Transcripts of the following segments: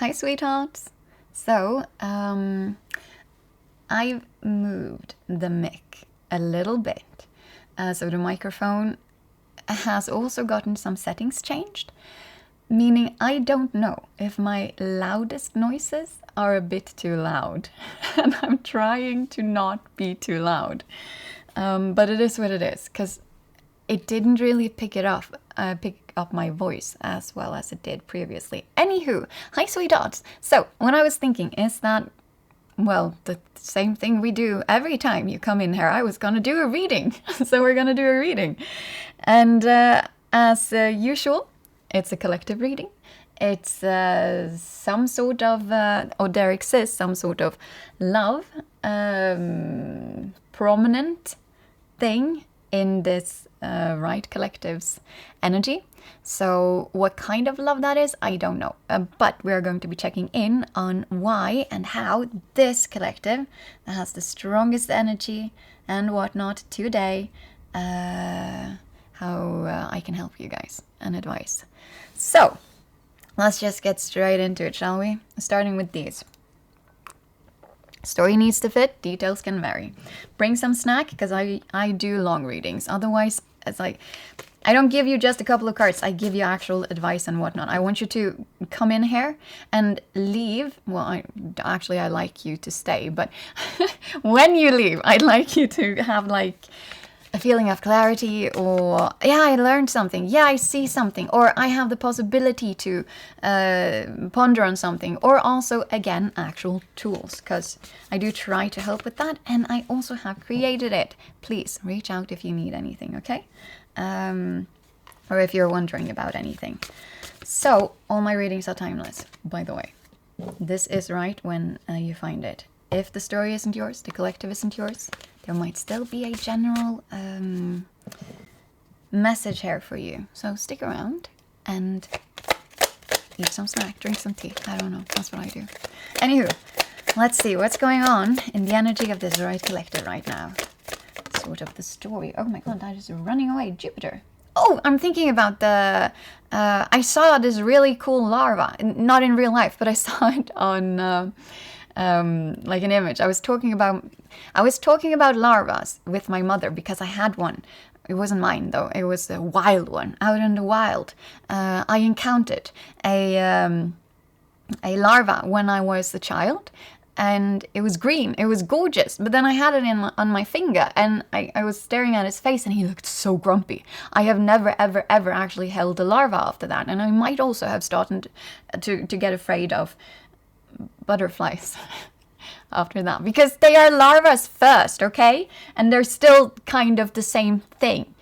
Hi, sweethearts. So, I've moved the mic a little bit. So the microphone has also gotten some settings changed, meaning I don't know if my loudest noises are a bit too loud. And I'm trying to not be too loud. But it is what it is, because it didn't really pick up my voice as well as it did previously. Anywho, hi sweethearts. So what I was thinking is that, well, the same thing we do every time you come in here. I was gonna do a reading, so we're gonna do a reading, and as usual, it's a collective reading. It's some sort of, or there exists some sort of love, prominent thing in this right collective's energy. So what kind of love that is, I don't know. But we're going to be checking in on why and how this collective that has the strongest energy and whatnot today, how I can help you guys and advise. So let's just get straight into it, shall we? Starting with these. Story needs to fit, details can vary. Bring some snack, because I do long readings. Otherwise, it's like, I don't give you just a couple of cards. I give you actual advice and whatnot. I want you to come in here and leave. Well, I like you to stay, but when you leave, I'd like you to have like a feeling of clarity, or yeah, I learned something, yeah, I see something, or I have the possibility to ponder on something, or also, again, actual tools, because I do try to help with that, and I also have created it. Please reach out if you need anything, okay? Or if you're wondering about anything. So, all my readings are timeless, by the way. This is right when you find it. If the story isn't yours, the collective isn't yours, there might still be a general message here for you. So stick around and eat some snack, drink some tea. I don't know. That's what I do. Anywho, let's see what's going on in the energy of this right collective right now. Sort of the story. Oh my god, that is running away. Jupiter. Oh, I'm thinking about the... I saw this really cool larva. Not in real life, but I saw it on... like an image. I was talking about larvas with my mother because I had one. It wasn't mine though. It was a wild one out in the wild. I encountered a larva when I was a child, and it was green. It was gorgeous. But then I had it on my finger, and I was staring at his face, and he looked so grumpy. I have never ever ever actually held a larva after that, and I might also have started to get afraid of butterflies after that, because they are larvas first, okay? And they're still kind of the same thing,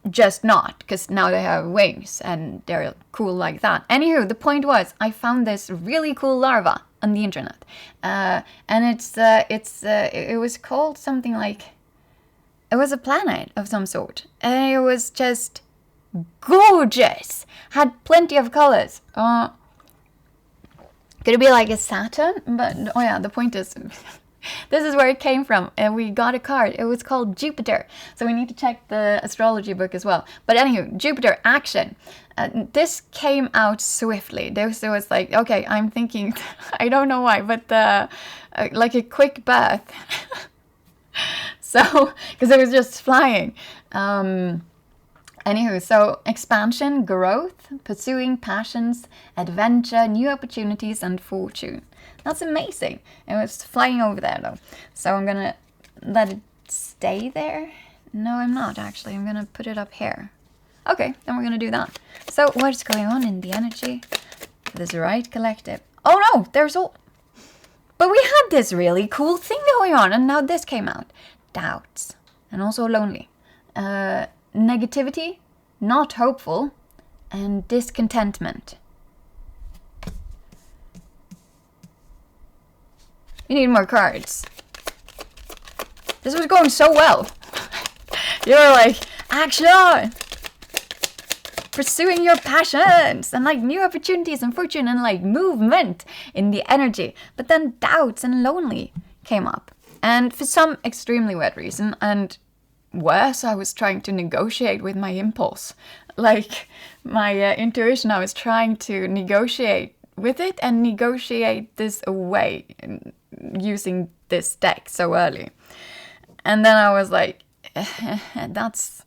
just not, because now they have wings and they're cool like that. Anywho, the point was, I found this really cool larva on the internet, and it was called something like, it was a planet of some sort, and it was just gorgeous, had plenty of colors. Could it be like a Saturn? But, oh yeah, the point is, this is where it came from. And we got a card. It was called Jupiter. So we need to check the astrology book as well. But anyway, Jupiter, action. This came out swiftly. There was like, okay, I'm thinking, I don't know why, but like a quick birth. So, because it was just flying. Anywho, so expansion, growth, pursuing passions, adventure, new opportunities, and fortune. That's amazing. It was flying over there though. So I'm gonna let it stay there. No, I'm not actually. I'm gonna put it up here. Okay, then we're gonna do that. So what's going on in the energy? This right collective. Oh no, there's all... But we had this really cool thing going on, and now this came out. Doubts. And also lonely. Negativity, not hopeful, and discontentment. You need more cards. This was going so well. You were like, action! Pursuing your passions, and like new opportunities and fortune, and like movement in the energy. But then doubts and lonely came up. And for some extremely weird reason, and worse, I was trying to negotiate with my impulse. Like my intuition, I was trying to negotiate with it and negotiate this away using this deck so early. And then I was like, that's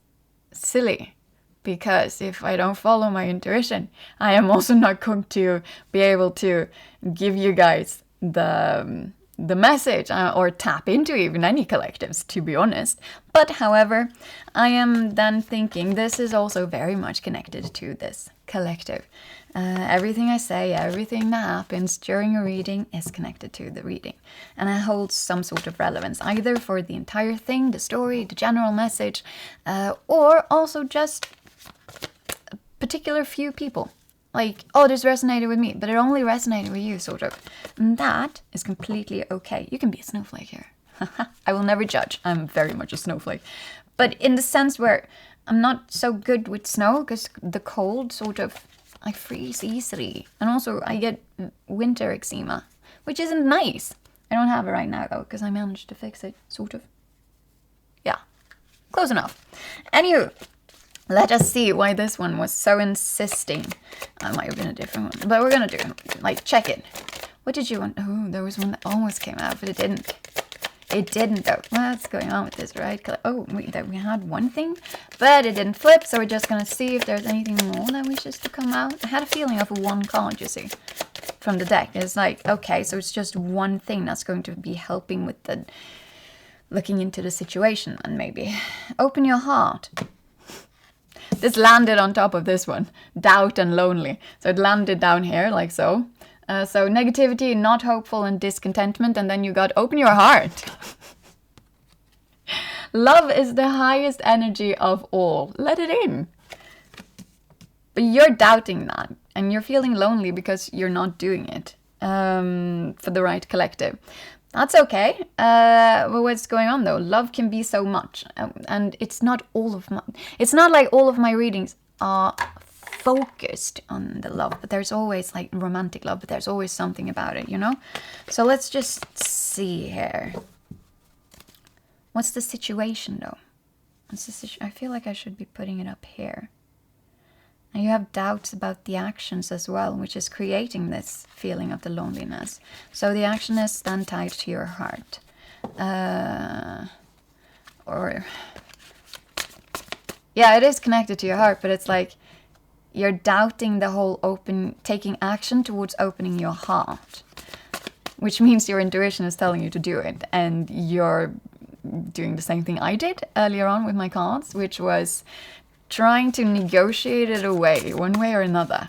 silly, because if I don't follow my intuition, I am also not going to be able to give you guys the message or tap into even any collectives, to be honest. But however, I am then thinking this is also very much connected to this collective. Everything I say, everything that happens during a reading is connected to the reading, and it holds some sort of relevance, either for the entire thing, the story, the general message, or also just a particular few people. Like, oh, this resonated with me, but it only resonated with you, sort of. And that is completely okay. You can be a snowflake here. I will never judge. I'm very much a snowflake. But in the sense where I'm not so good with snow, because the cold sort of, I freeze easily. And also I get winter eczema, which isn't nice. I don't have it right now, though, because I managed to fix it, sort of. Yeah, close enough. Anywho, let us see why this one was so insisting. It might have been a different one, but we're gonna do, like, check it. What did you want? Oh, there was one that almost came out, but it didn't. It didn't, though. What's going on with this, right? Oh, we had one thing, but it didn't flip, so we're just gonna see if there's anything more that wishes to come out. I had a feeling of one card, you see, from the deck. It's like, okay, so it's just one thing that's going to be helping with the looking into the situation, and maybe open your heart. This landed on top of this one, doubt and lonely. So it landed down here, like so. So negativity, not hopeful, and discontentment. And then you got open your heart. Love is the highest energy of all. Let it in. But you're doubting that. And you're feeling lonely because you're not doing it for the right collective. That's okay. But what's going on, though? Love can be so much. And it's not all of my... It's not like all of my readings are focused on the love, but there's always, like, romantic love, but there's always something about it, you know? So let's just see here. What's the situation, though? I feel like I should be putting it up here. And you have doubts about the actions as well, which is creating this feeling of the loneliness. So the action is then tied to your heart. Yeah, it is connected to your heart, but it's like you're doubting the whole taking action towards opening your heart, which means your intuition is telling you to do it. And you're doing the same thing I did earlier on with my cards, which was trying to negotiate it away one way or another.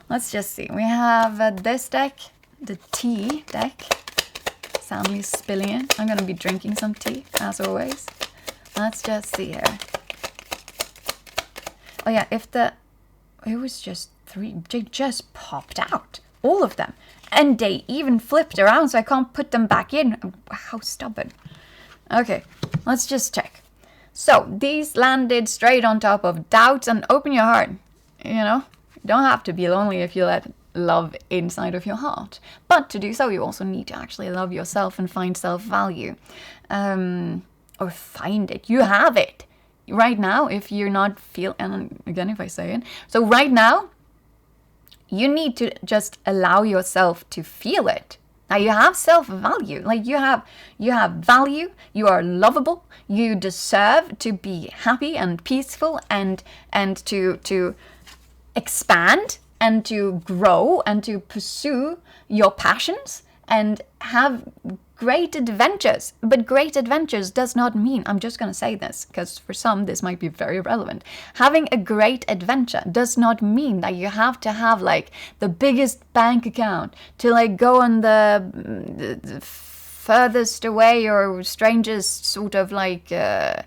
Let's just see. We have this deck, the tea deck. Sadly spilling it. I'm going to be drinking some tea, as always. Let's just see here. Oh yeah, it was just 3. They just popped out. All of them. And they even flipped around, so I can't put them back in. How stubborn. Okay, let's just check. So, these landed straight on top of doubts and open your heart. You know, you don't have to be lonely if you let love inside of your heart. But to do so, you also need to actually love yourself and find self-value. Or find it. You have it. Right now, if you're not and again, if I say it. So right now, you need to just allow yourself to feel it. Now you have self-value, like you have value, you are lovable, you deserve to be happy and peaceful and to expand and to grow and to pursue your passions and have great adventures. But great adventures does not mean, I'm just going to say this because for some this might be very relevant. Having a great adventure does not mean that you have to have like the biggest bank account to like go on the furthest away or strangest sort of like I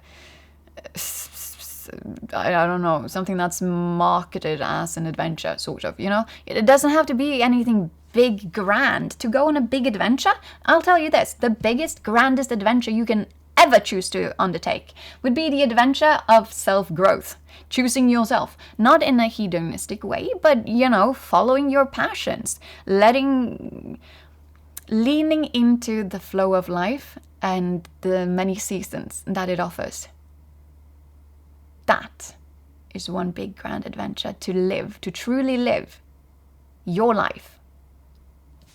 don't know, something that's marketed as an adventure, sort of, you know? It doesn't have to be anything big, grand. To go on a big adventure, I'll tell you this, the biggest, grandest adventure you can ever choose to undertake would be the adventure of self-growth. Choosing yourself, not in a hedonistic way, but, you know, following your passions, leaning into the flow of life and the many seasons that it offers. That is one big grand adventure to live, to truly live your life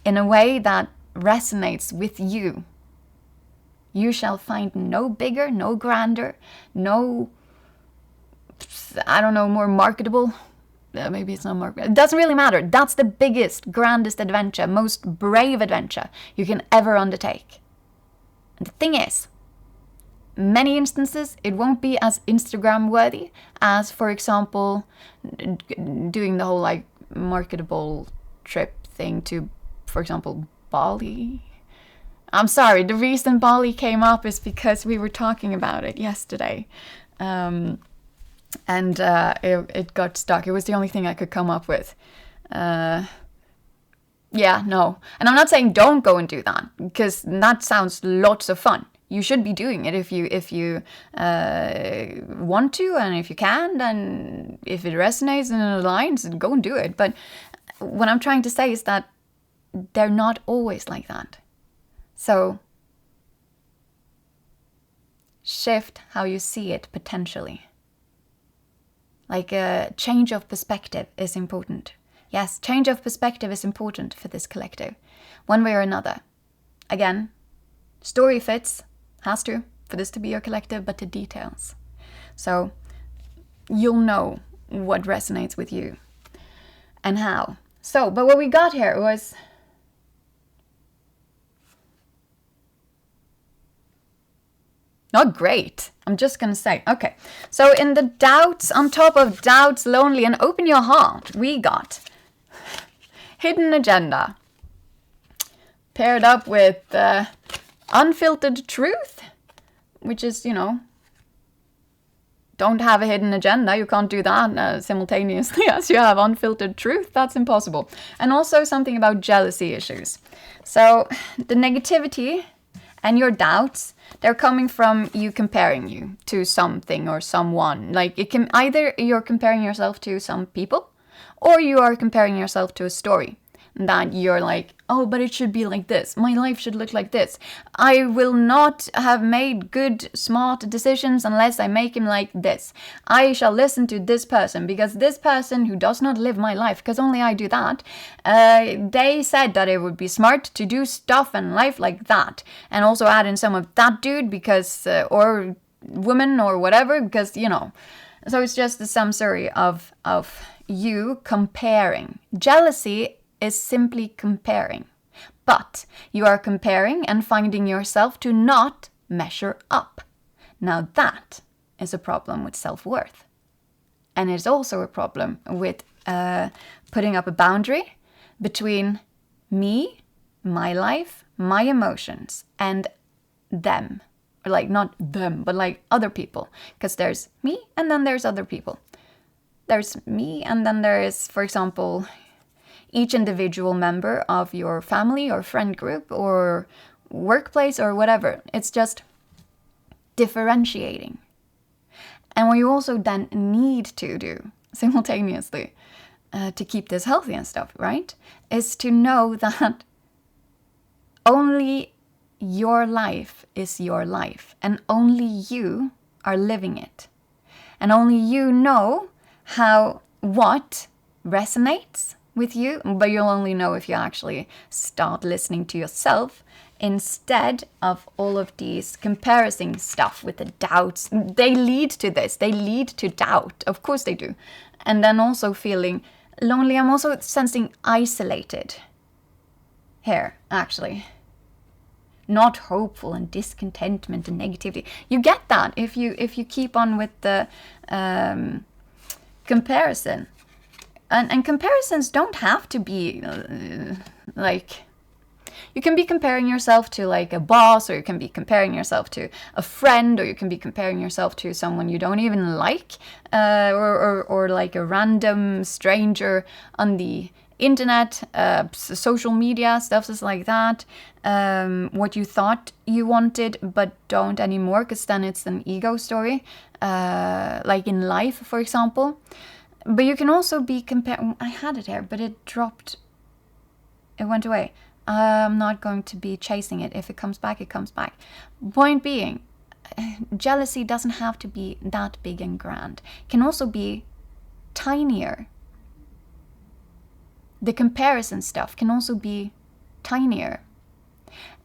in a way that resonates with you. You shall find no bigger, no grander, no, I don't know, more marketable. Maybe it's not marketable. It doesn't really matter. That's the biggest, grandest adventure, most brave adventure you can ever undertake. And the thing is, many instances, it won't be as Instagram worthy as, for example, doing the whole like marketable trip thing to, for example, Bali. I'm sorry, the reason Bali came up is because we were talking about it yesterday. And it got stuck. It was the only thing I could come up with. Yeah, no. And I'm not saying don't go and do that, because that sounds lots of fun. You should be doing it if you want to, and if you can, and if it resonates and it aligns, go and do it. But what I'm trying to say is that they're not always like that. So shift how you see it potentially. Like a change of perspective is important. Yes, change of perspective is important for this collective, one way or another. Again, story fits, has to, for this to be your collective, but the details. So you'll know what resonates with you and how. So, but what we got here was not great. I'm just going to say, okay. So in the doubts, on top of doubts, lonely, and open your heart, we got hidden agenda. Paired up with unfiltered truth, which is, you know, don't have a hidden agenda. You can't do that simultaneously as you have unfiltered truth. That's impossible. And also something about jealousy issues. So the negativity and your doubts, they're coming from you comparing you to something or someone. Like it can either you're comparing yourself to some people, or you are comparing yourself to a story that you're like, oh, but it should be like this. My life should look like this. I will not have made good, smart decisions unless I make him like this. I shall listen to this person because this person who does not live my life, because only I do that, they said that it would be smart to do stuff and life like that. And also add in some of that dude because, or woman or whatever, because, you know. So it's just the summary of you comparing. Jealousy is simply comparing. But you are comparing and finding yourself to not measure up. Now that is a problem with self-worth. And it's also a problem with putting up a boundary between me, my life, my emotions, and them. Like not them, but like other people. Because there's me and then there's other people. There's me and then there is, for example, each individual member of your family or friend group or workplace or whatever. It's just differentiating. And what you also then need to do simultaneously to keep this healthy and stuff, right, is to know that only your life is your life and only you are living it. And only you know what resonates with you, but you'll only know if you actually start listening to yourself instead of all of these comparison stuff with the doubts. They lead to this. They lead to doubt. Of course they do. And then also feeling lonely. I'm also sensing isolated here, actually. Not hopeful and discontentment and negativity. You get that if you keep on with the comparison. And comparisons don't have to be like, you can be comparing yourself to like a boss, or you can be comparing yourself to a friend, or you can be comparing yourself to someone you don't even like, or like a random stranger on the internet, social media, stuff just like that. What you thought you wanted but don't anymore, because then it's an ego story, like in life, for example. But you can also be comparing. I had it here, but it dropped. It went away. I'm not going to be chasing it. If it comes back, it comes back. Point being, jealousy doesn't have to be that big and grand. It can also be tinier. The comparison stuff can also be tinier.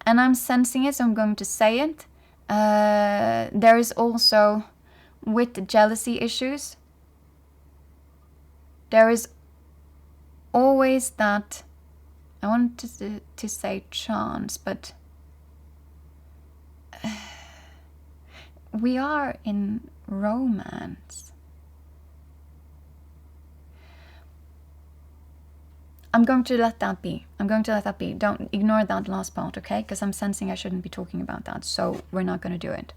And I'm sensing it, so I'm going to say it. There is also, with the jealousy issues, there is always that, I wanted to say chance, but we are in romance. I'm going to let that be. Don't ignore that last part, okay? Because I'm sensing I shouldn't be talking about that, so we're not going to do it.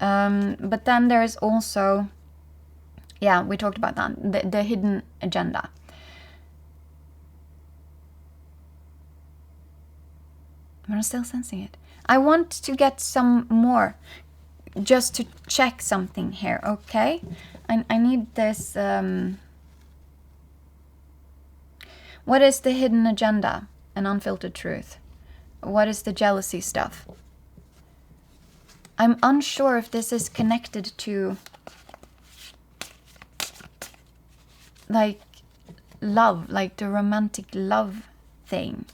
But then there is also, yeah, we talked about that, the hidden agenda. But I'm still sensing it. I want to get some more, just to check something here, okay? I need this... What is the hidden agenda and unfiltered truth? What is the jealousy stuff? I'm unsure if this is connected to, like, love, like the romantic love thing.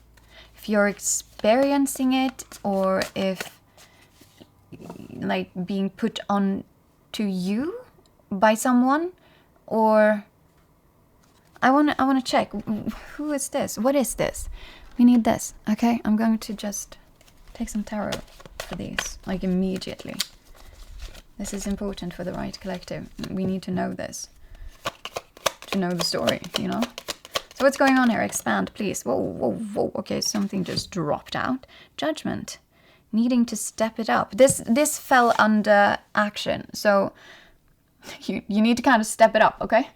If you're experiencing it, or if, like, being put on to you by someone, or... I want to check. Who is this? What is this? We need this. Okay, I'm going to just take some tarot for these, like, immediately. This is important for the right collective. We need to know this, to know the story, you know? So what's going on here? Expand, please. Whoa, whoa, whoa. Okay, something just dropped out. Judgment. Needing to step it up. This fell under action, so... You need to kind of step it up, okay?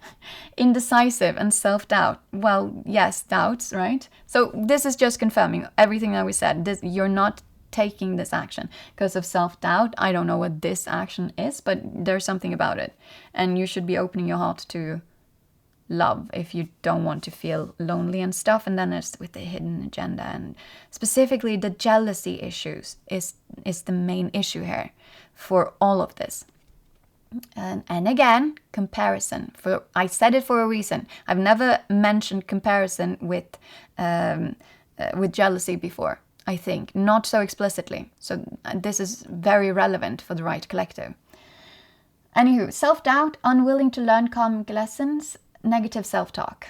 Indecisive and self-doubt. Well, yes, doubts, right? So this is just confirming everything that we said. You're not taking this action because of self-doubt. I don't know what this action is, but there's something about it. And you should be opening your heart to love if you don't want to feel lonely and stuff. And then it's with the hidden agenda. And specifically the jealousy issues is the main issue here for all of this. And again, comparison. I said it for a reason. I've never mentioned comparison with jealousy before, I think. Not so explicitly. So this is very relevant for the right collective. Anywho, self-doubt, unwilling to learn karmic lessons, negative self-talk.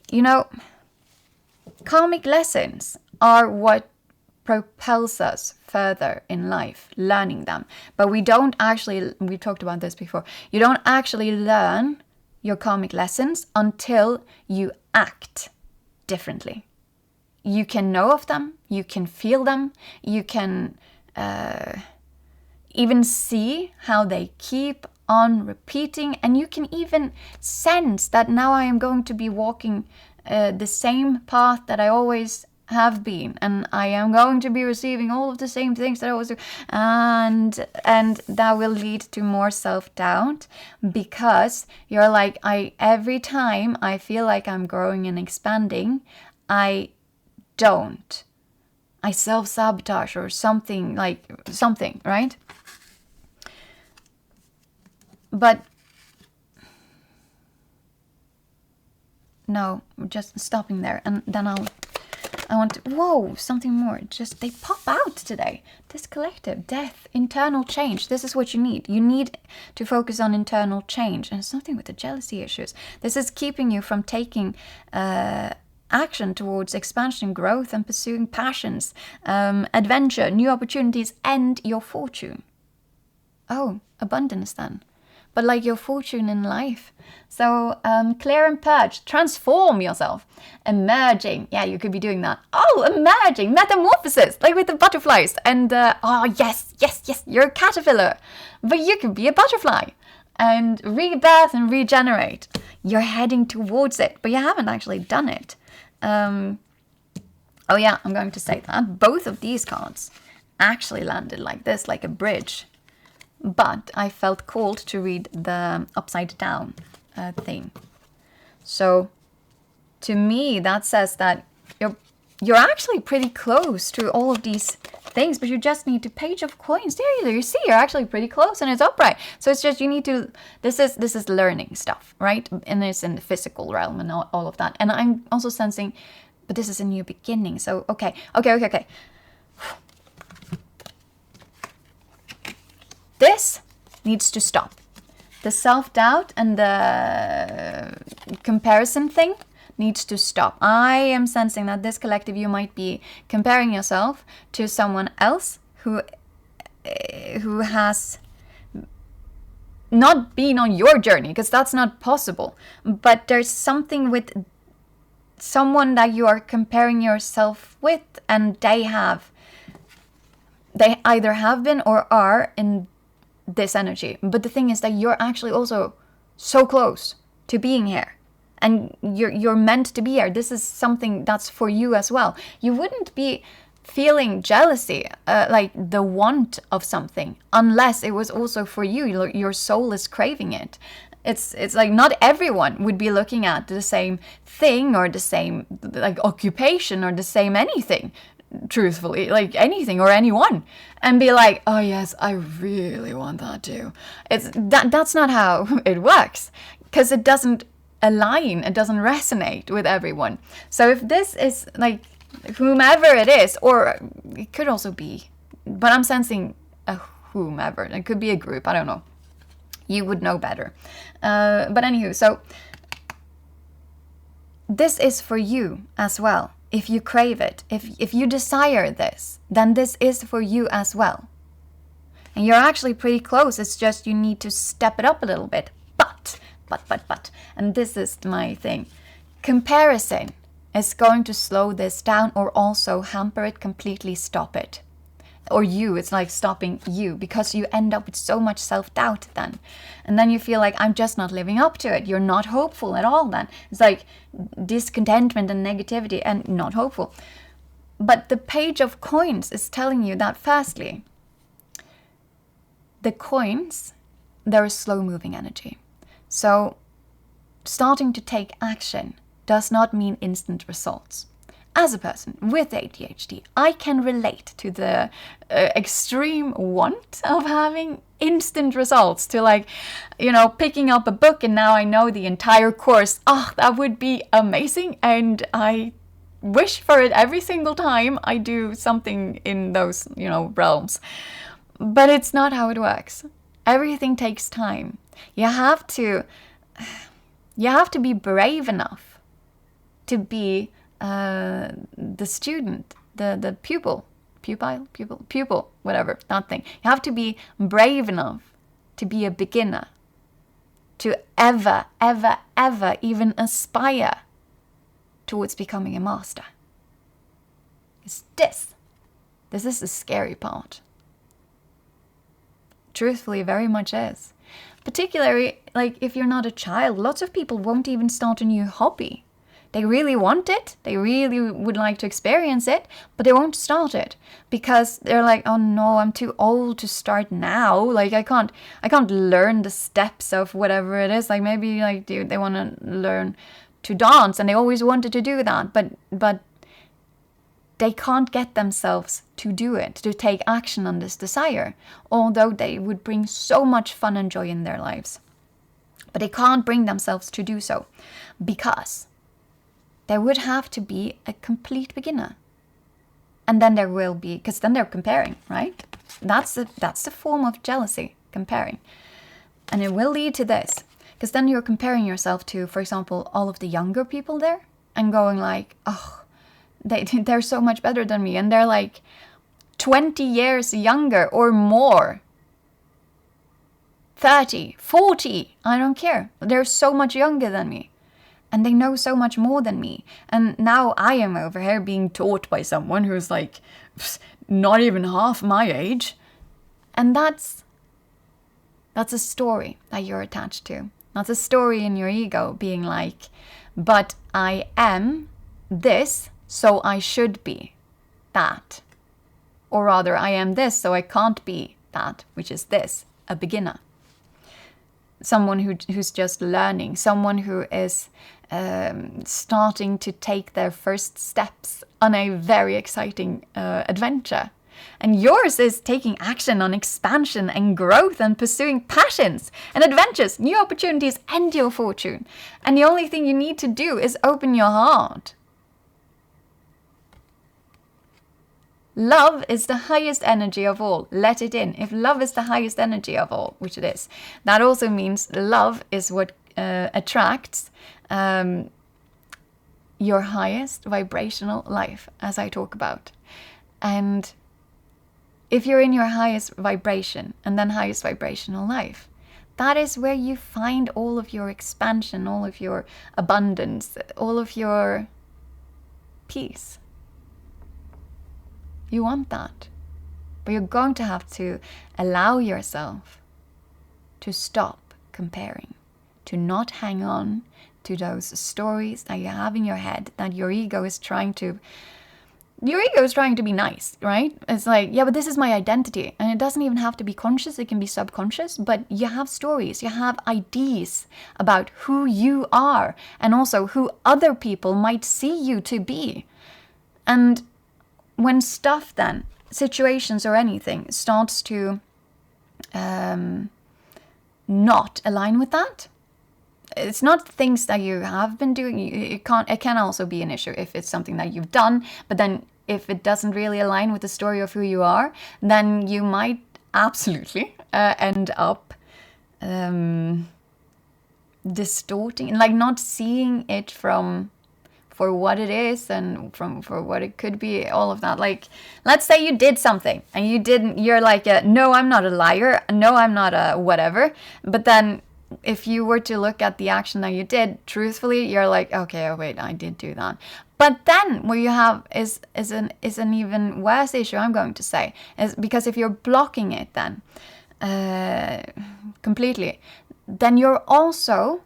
You know, karmic lessons are what propels us further in life, learning them. But we don't actually, we talked about this before, you don't actually learn your karmic lessons until you act differently. You can know of them, you can feel them, you can even see how they keep on repeating, and you can even sense that now I am going to be walking the same path that I always have been, and I am going to be receiving all of the same things that I was doing, and that will lead to more self-doubt, because you're like, every time I feel like I'm growing and expanding, I self-sabotage or something, right? But no, just stopping there, and then I want to, whoa, something more. Just, they pop out today. This collective, death, internal change. This is what you need. You need to focus on internal change. And something with the jealousy issues. This is keeping you from taking action towards expansion, growth, and pursuing passions, adventure, new opportunities, and your fortune. Oh, abundance then. But like your fortune in life. So clear and purge, transform yourself. Emerging, yeah, you could be doing that. Oh, emerging, metamorphosis, like with the butterflies. And yes, you're a caterpillar, but you could be a butterfly. And rebirth and regenerate. You're heading towards it, but you haven't actually done it. Oh yeah, I'm going to say that. Both of these cards actually landed like this, like a bridge. But I felt called to read the upside down thing. So to me, that says that you're actually pretty close to all of these things, but you just need to page of coins. There you see, you're actually pretty close, and it's upright. So it's just, you need to, this is learning stuff, right? And it's in the physical realm and all of that. And I'm also sensing But this is a new beginning. So, okay. This needs to stop. The self-doubt and the comparison thing needs to stop. I am sensing that this collective, you might be comparing yourself to someone else who has not been on your journey, because that's not possible. But there's something with someone that you are comparing yourself with, and they either have been or are in this energy. But the thing is that you're actually also so close to being here, and you're meant to be here. This is something that's for you as well. You wouldn't be feeling jealousy, like the want of something, unless it was also for you. Your soul is craving it. It's like not everyone would be looking at the same thing or the same like occupation or the same anything, truthfully, like anything or anyone, and be like, oh yes, I really want that too. That's not how it works, because it doesn't align, it doesn't resonate with everyone. So if this is like whomever it is, or it could also be, but I'm sensing a whomever, it could be a group, I don't know, you would know better, but anywho, so this is for you as well. If you crave it, if you desire this, then this is for you as well. And you're actually pretty close. It's just you need to step it up a little bit. But, and this is my thing. Comparison is going to slow this down, or also hamper it, completely stop it. Or it's like stopping you, because you end up with so much self-doubt then. And then you feel like, I'm just not living up to it. You're not hopeful at all then. It's like discontentment and negativity and not hopeful. But the Page of Coins is telling you that firstly, the coins, they're a slow-moving energy. So starting to take action does not mean instant results. As a person with ADHD, I can relate to the extreme want of having instant results, to like, picking up a book and now I know the entire course. Oh, that would be amazing. And I wish for it every single time I do something in those, realms. But it's not how it works. Everything takes time. You have to be brave enough to be the student, the pupil, whatever, that thing. You have to be brave enough to be a beginner, to ever even aspire towards becoming a master. It's this is the scary part. Truthfully, very much is. Particularly, like, if you're not a child, lots of people won't even start a new hobby. They really want it, they really would like to experience it, but they won't start it because they're like, oh no, I'm too old to start now. Like, I can't learn the steps of whatever it is. Like, maybe like they want to learn to dance, and they always wanted to do that, but they can't get themselves to do it, to take action on this desire, although they would bring so much fun and joy in their lives. But they can't bring themselves to do so because there would have to be a complete beginner. And then there will be, because then they're comparing, right? That's the form of jealousy, comparing. And it will lead to this, because then you're comparing yourself to, for example, all of the younger people there, and going like, oh, they're so much better than me, and they're like 20 years younger or more. 30, 40, I don't care. They're so much younger than me. And they know so much more than me. And now I am over here being taught by someone who's like not even half my age. And that's a story that you're attached to. That's a story in your ego being like, but I am this, so I should be that. Or rather, I am this, so I can't be that, which is this, a beginner. Someone who's just learning, someone who is starting to take their first steps on a very exciting adventure. And yours is taking action on expansion and growth and pursuing passions and adventures, new opportunities, and your fortune. And the only thing you need to do is open your heart. Love is the highest energy of all. Let it in. If love is the highest energy of all, which it is, that also means love is what attracts your highest vibrational life, as I talk about. And if you're in your highest vibration and then highest vibrational life, that is where you find all of your expansion, all of your abundance, all of your peace. You want that. But you're going to have to allow yourself to stop comparing, to not hang on to those stories that you have in your head that your ego is trying to be nice, right? It's like, yeah, but this is my identity. And it doesn't even have to be conscious. It can be subconscious. But you have stories. You have ideas about who you are and also who other people might see you to be. And when stuff then, situations or anything, starts to not align with that, it's not things that you have been doing. It can also be an issue if it's something that you've done, but then if it doesn't really align with the story of who you are, then you might absolutely end up distorting, like not seeing it for what it is and for what it could be, all of that. Like, let's say you did something and you're like, no, I'm not a liar. No, I'm not a whatever. But then if you were to look at the action that you did, truthfully, you're like, okay, oh wait, I did do that. But then what you have is an even worse issue, I'm going to say, is because if you're blocking it then completely, then you're also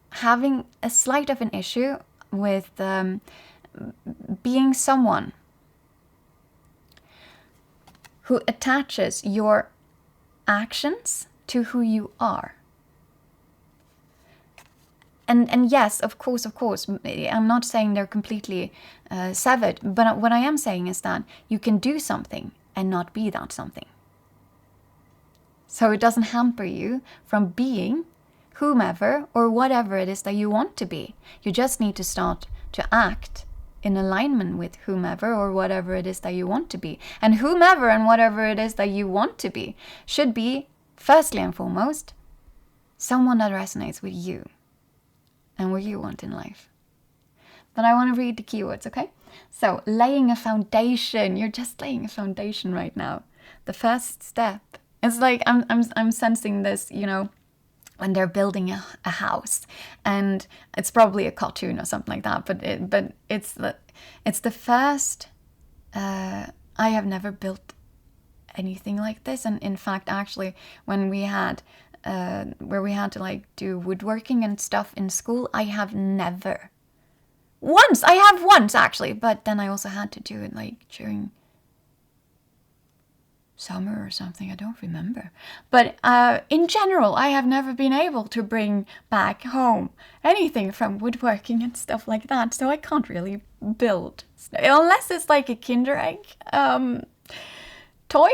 having a slight of an issue with being someone who attaches your actions to who you are. And yes, of course, I'm not saying they're completely severed, but what I am saying is that you can do something and not be that something. So it doesn't hamper you from being whomever or whatever it is that you want to be. You just need to start to act in alignment with whomever or whatever it is that you want to be. And whomever and whatever it is that you want to be should be, firstly and foremost, someone that resonates with you and what you want in life. But I want to read the keywords, okay? So, laying a foundation. You're just laying a foundation right now. The first step. It's like I'm sensing this, you know, when they're building a house, and it's probably a cartoon or something like that. But it's the first. I have never built anything like this, and in fact, actually, when we had where we had to like do woodworking and stuff in school, I have never. I have once actually, but then I also had to do it like during summer or something, I don't remember. But in general, I have never been able to bring back home anything from woodworking and stuff like that, so I can't really build. Unless it's like a Kinder Egg toy,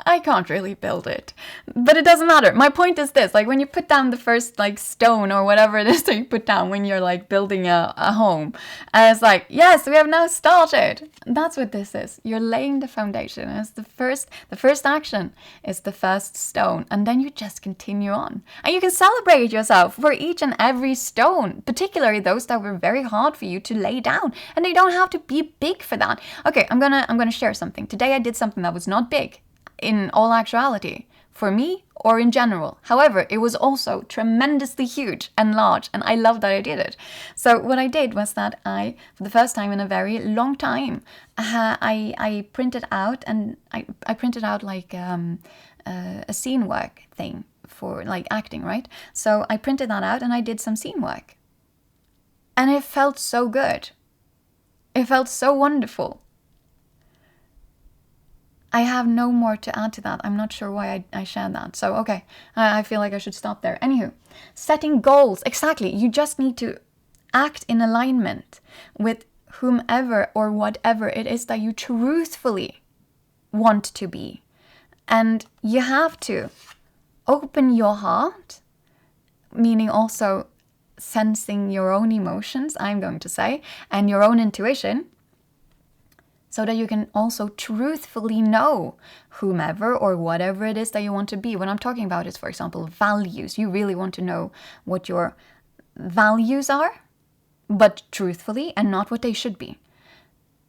I can't really build it. But it doesn't matter. My point is this, like when you put down the first like stone or whatever it is that you put down when you're like building a home, and it's like, yes, we have now started. That's what this is. You're laying the foundation. It's the first action is the first stone, and then you just continue on. And you can celebrate yourself for each and every stone, particularly those that were very hard for you to lay down. And they don't have to be big for that. Okay, I'm gonna share something. Today I did something that was not big in all actuality, for me or in general. However, it was also tremendously huge and large, and I love that I did it. So what I did was that I, for the first time in a very long time, I printed out, and I printed out like a scene work thing for like acting, right? So I printed that out and I did some scene work. And it felt so good. It felt so wonderful. I have no more to add to that. I'm not sure why I shared that. So, okay, I feel like I should stop there. Anywho, setting goals. Exactly. You just need to act in alignment with whomever or whatever it is that you truthfully want to be. And you have to open your heart, meaning also sensing your own emotions, I'm going to say, and your own intuition, so that you can also truthfully know whomever or whatever it is that you want to be. What I'm talking about is, for example, values. You really want to know what your values are, but truthfully, and not what they should be.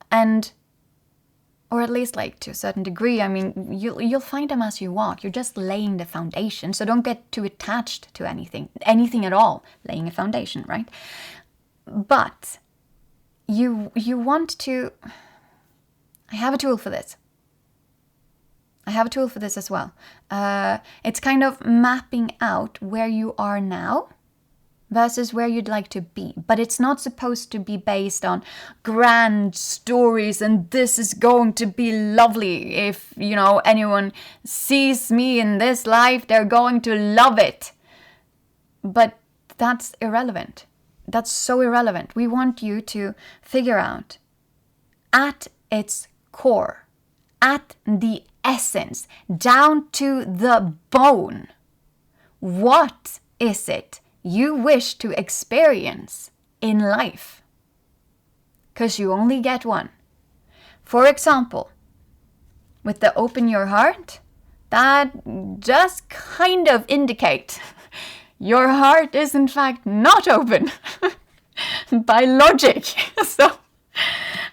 And, or at least like to a certain degree, I mean, you'll find them as you walk. You're just laying the foundation. So don't get too attached to anything at all. Laying a foundation, right? But you want to, I have a tool for this. I have a tool for this as well. It's kind of mapping out where you are now versus where you'd like to be. But it's not supposed to be based on grand stories and this is going to be lovely. If, anyone sees me in this life, they're going to love it. But that's irrelevant. That's so irrelevant. We want you to figure out at its core, at the essence, down to the bone, what is it you wish to experience in life? Because you only get one. For example, with the open your heart, that just kind of indicate your heart is in fact not open by logic. So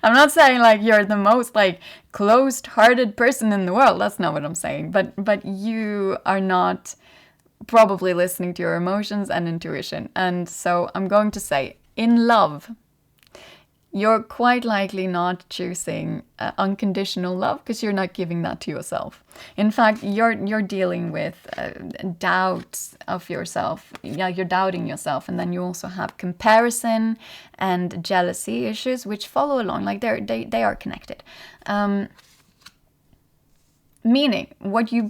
I'm not saying like you're the most like closed-hearted person in the world. That's not what I'm saying. But you are not probably listening to your emotions and intuition. And so I'm going to say, in love, you're quite likely not choosing unconditional love because you're not giving that to yourself. In fact, you're dealing with doubts of yourself. Yeah, you're doubting yourself, and then you also have comparison and jealousy issues, which follow along. Like they are connected. Meaning, what you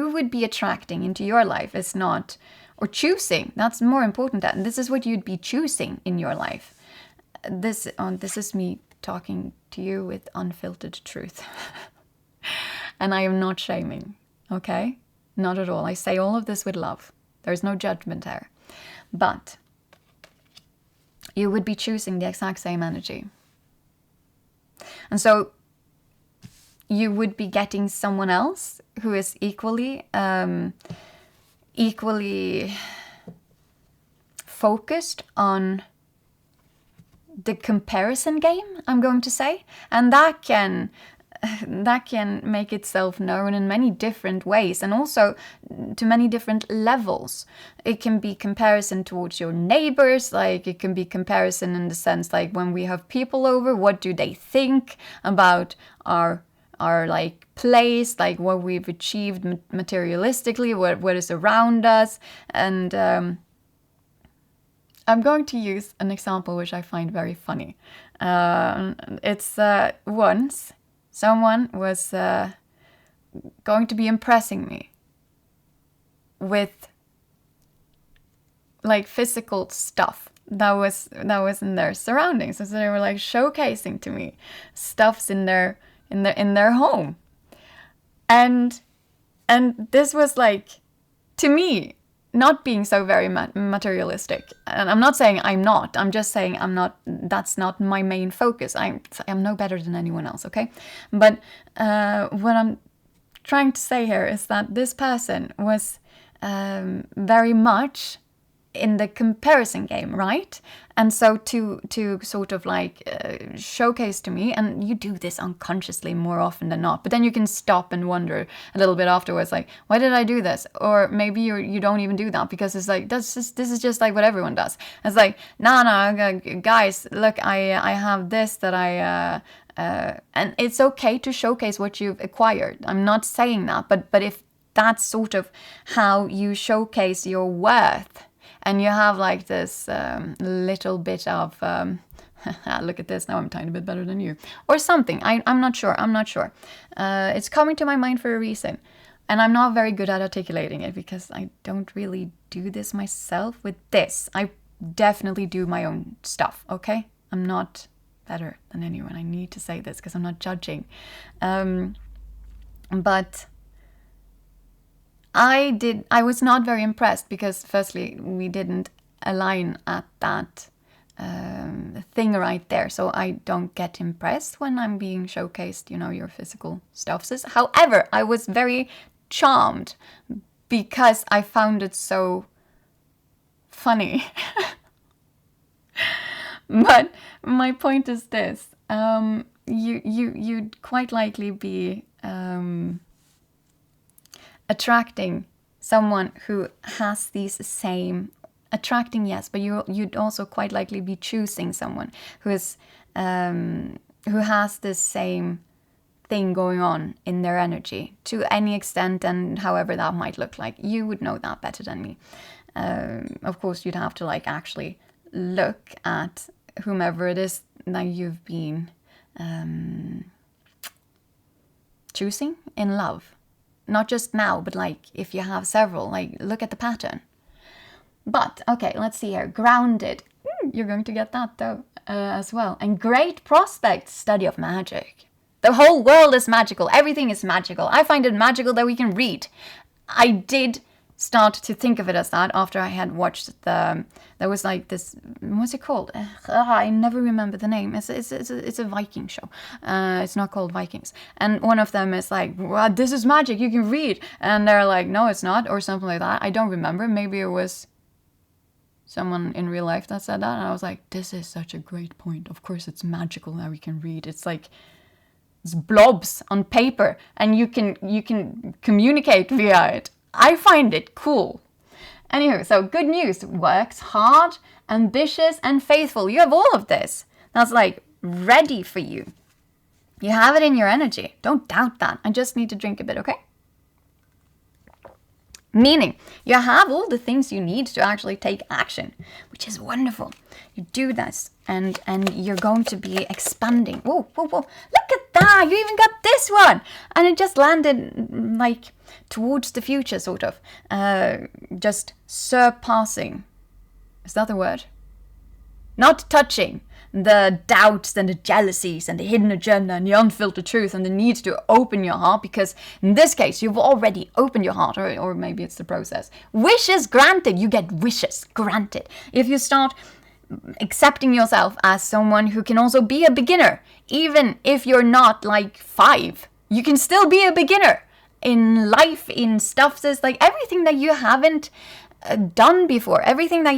would be attracting into your life is not, or choosing. That's more important. That this is what you'd be choosing in your life. This is me talking to you with unfiltered truth. And I am not shaming, okay? Not at all. I say all of this with love. There's no judgment there. But you would be choosing the exact same energy. And so you would be getting someone else who is equally focused on the comparison game, I'm going to say. And that can make itself known in many different ways, and also to many different levels. It can be comparison towards your neighbors, like it can be comparison in the sense like when we have people over, what do they think about our like place, like what we've achieved materialistically, what is around us. And I'm going to use an example which I find very funny. It's once someone was going to be impressing me with like physical stuff that was in their surroundings. So they were like showcasing to me stuffs in their home, and this was like, to me, not being so very materialistic. And I'm not saying I'm not. I'm just saying I'm not. That's not my main focus. I'm no better than anyone else. Okay, but what I'm trying to say here is that this person was very much in the comparison game, right? And so to sort of like showcase to me, and you do this unconsciously more often than not, but then you can stop and wonder a little bit afterwards, like, why did I do this? Or maybe you don't even do that because it's like, this is just like what everyone does. It's like, no, guys, look, I have this that and it's okay to showcase what you've acquired. I'm not saying that, but if that's sort of how you showcase your worth, and you have like this little bit of, look at this, now I'm a tiny bit better than you, or something. I'm not sure. It's coming to my mind for a reason. And I'm not very good at articulating it because I don't really do this myself with this. I definitely do my own stuff, okay? I'm not better than anyone. I need to say this because I'm not judging. But I was not very impressed because firstly, we didn't align at that thing right there. So I don't get impressed when I'm being showcased, you know, your physical stuff. However, I was very charmed because I found it so funny. But my point is this: you'd quite likely be attracting someone who has these same attracting, yes, but you'd also quite likely be choosing someone who is who has this same thing going on in their energy to any extent, and however that might look like. You would know that better than me. Of course, you'd have to like actually look at whomever it is that you've been choosing in love. Not just now, but like if you have several, like look at the pattern. But okay, let's see here. Grounded. You're going to get that though as well. And great prospect, study of magic. The whole world is magical. Everything is magical. I find it magical that we can read. I did start to think of it as that after I had watched there was like this, what's it called? I never remember the name. It's a Viking show. It's not called Vikings. And one of them is like, wow, this is magic, you can read. And they're like, no, it's not, or something like that. I don't remember. Maybe it was someone in real life that said that. And I was like, this is such a great point. Of course it's magical that we can read. It's like, it's blobs on paper and you can communicate via it. I find it cool. Anywho, so good news. Works hard, ambitious, and faithful. You have all of this. That's like ready for you. You have it in your energy. Don't doubt that. I just need to drink a bit, okay? Meaning, you have all the things you need to actually take action, which is wonderful. You do this, and you're going to be expanding. Whoa, whoa, whoa. Look at that. You even got this one. And it just landed like towards the future, sort of. Just surpassing. Is that the word? Not touching the doubts and the jealousies and the hidden agenda and the unfiltered truth and the need to open your heart, because in this case you've already opened your heart, or maybe it's the process. Wishes granted. You get wishes granted if you start accepting yourself as someone who can also be a beginner. Even if you're not like 5, you can still be a beginner in life, in stuff. There's like everything that you haven't done before, everything that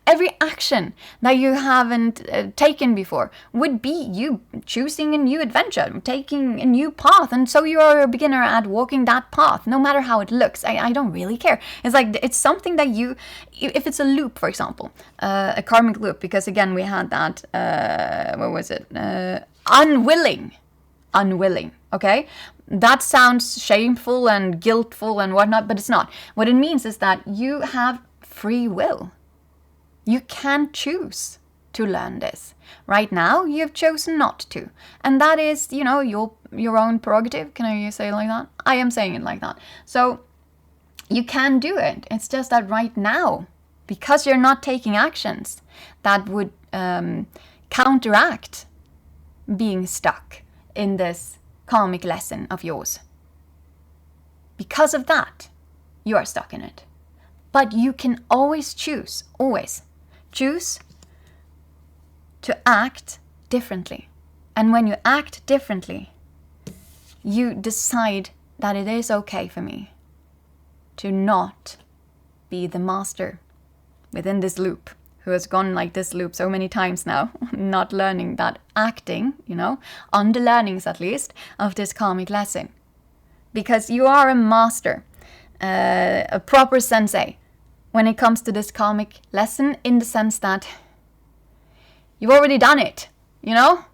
every action that you haven't taken before would be you choosing a new adventure, taking a new path. And so you are a beginner at walking that path, no matter how it looks. I don't really care. It's like, it's something that you, if it's a loop, for example, a karmic loop, because again, we had that, what was it? Unwilling, okay? That sounds shameful and guiltful and whatnot, but it's not. What it means is that you have free will. You can choose to learn this. Right now, you've chosen not to. And that is, you know, your own prerogative. Can I say it like that? I am saying it like that. So you can do it. It's just that right now, because you're not taking actions that would counteract being stuck in this karmic lesson of yours. Because of that, you are stuck in it. But you can always choose to act differently. And when you act differently, you decide that it is okay for me to not be the master within this loop, who has gone like this loop so many times now, not learning that acting, you know, on the learnings at least, of this karmic lesson. Because you are a master, a proper sensei, when it comes to this karmic lesson, in the sense that you've already done it, you know?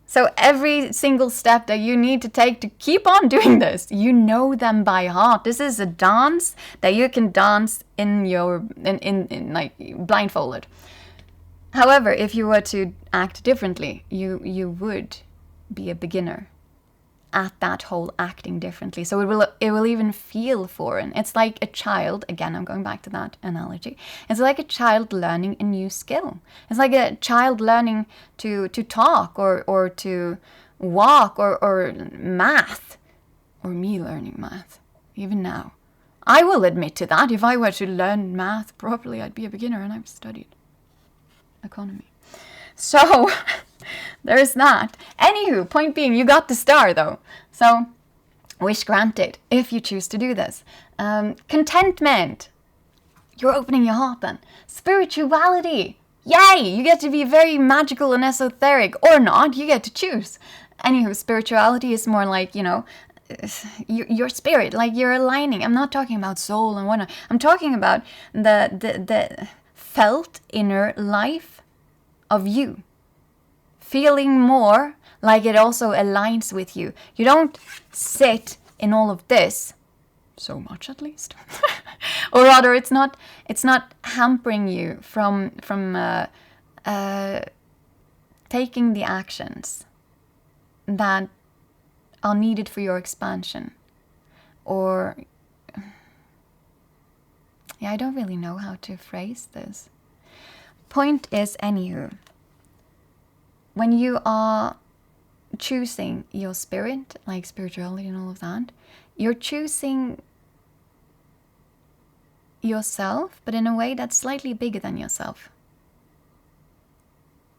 So every single step that you need to take to keep on doing this, you know them by heart. This is a dance that you can dance in like blindfolded. However, if you were to act differently, you would be a beginner at that whole acting differently. So it will even feel foreign. It's like a child, again, I'm going back to that analogy. It's like a child learning a new skill. It's like a child learning to talk or to walk or math, or me learning math, even now. I will admit to that. If I were to learn math properly, I'd be a beginner, and I've studied. economy. So there's that. Anywho, point being, you got the star though. So wish granted if you choose to do this. Contentment. You're opening your heart then. Spirituality. Yay! You get to be very magical and esoteric, or not. You get to choose. Anywho, spirituality is more like, your spirit, like you're aligning. I'm not talking about soul and whatnot. I'm talking about the felt inner life of you. Feeling more like it also aligns with you. You don't sit in all of this, so much at least. Or rather, it's not hampering you from taking the actions that are needed for your expansion. Or, yeah, I don't really know how to phrase this. Point is, anywho, when you are choosing your spirit, like spirituality and all of that, you're choosing yourself, but in a way that's slightly bigger than yourself.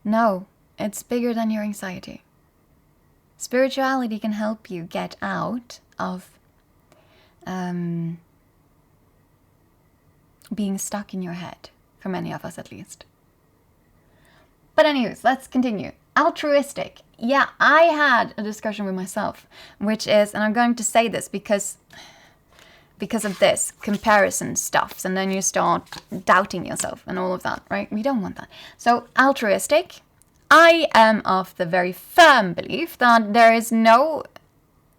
No, it's bigger than your anxiety. Spirituality can help you get out of being stuck in your head, for many of us at least. But anyways, let's continue. Altruistic. Yeah, I had a discussion with myself, which is, and I'm going to say this because of this comparison stuff, and then you start doubting yourself and all of that, right? We don't want that. So altruistic, I am of the very firm belief that there is no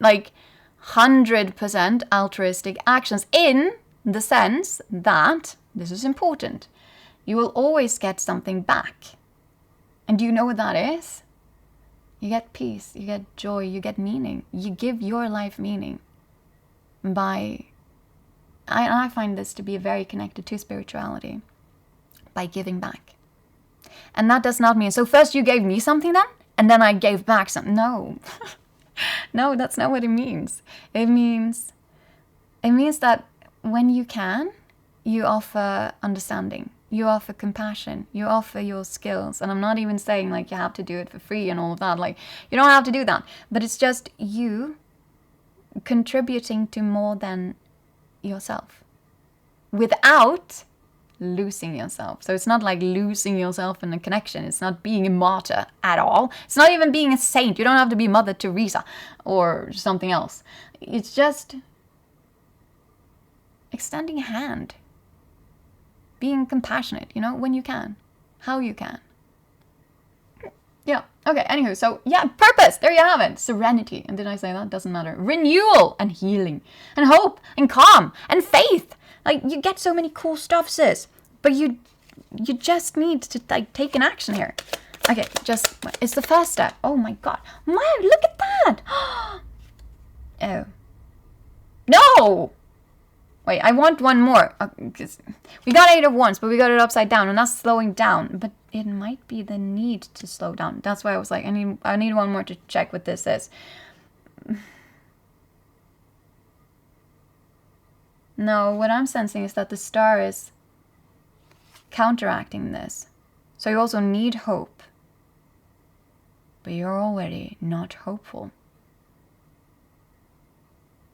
100% altruistic actions, in the sense that, this is important, you will always get something back. And do you know what that is? You get peace, you get joy, you get meaning. You give your life meaning by, I find this to be very connected to spirituality, by giving back. And that does not mean, so first you gave me something then, and then I gave back something. No. No, that's not what it means. It means that when you can, you offer understanding. You offer compassion. You offer your skills. And I'm not even saying you have to do it for free and all of that. You don't have to do that. But it's just you contributing to more than yourself without losing yourself. So it's not like losing yourself in a connection. It's not being a martyr at all. It's not even being a saint. You don't have to be Mother Teresa or something else. It's just extending a hand. Being compassionate, when you can. How you can. Yeah, okay, anywho, so yeah, purpose, there you have it. Serenity, and did I say that? Doesn't matter. Renewal, and healing, and hope, and calm, and faith. You get so many cool stuff, sis. But you just need to take an action here. Okay, it's the first step. Oh my god. Wow, look at that. Oh. No! Wait, I want one more. We got 8 of wands, but we got it upside down, and that's slowing down. But it might be the need to slow down. That's why I was like, I need one more to check what this is. No, what I'm sensing is that the star is counteracting this. So you also need hope. But you're already not hopeful.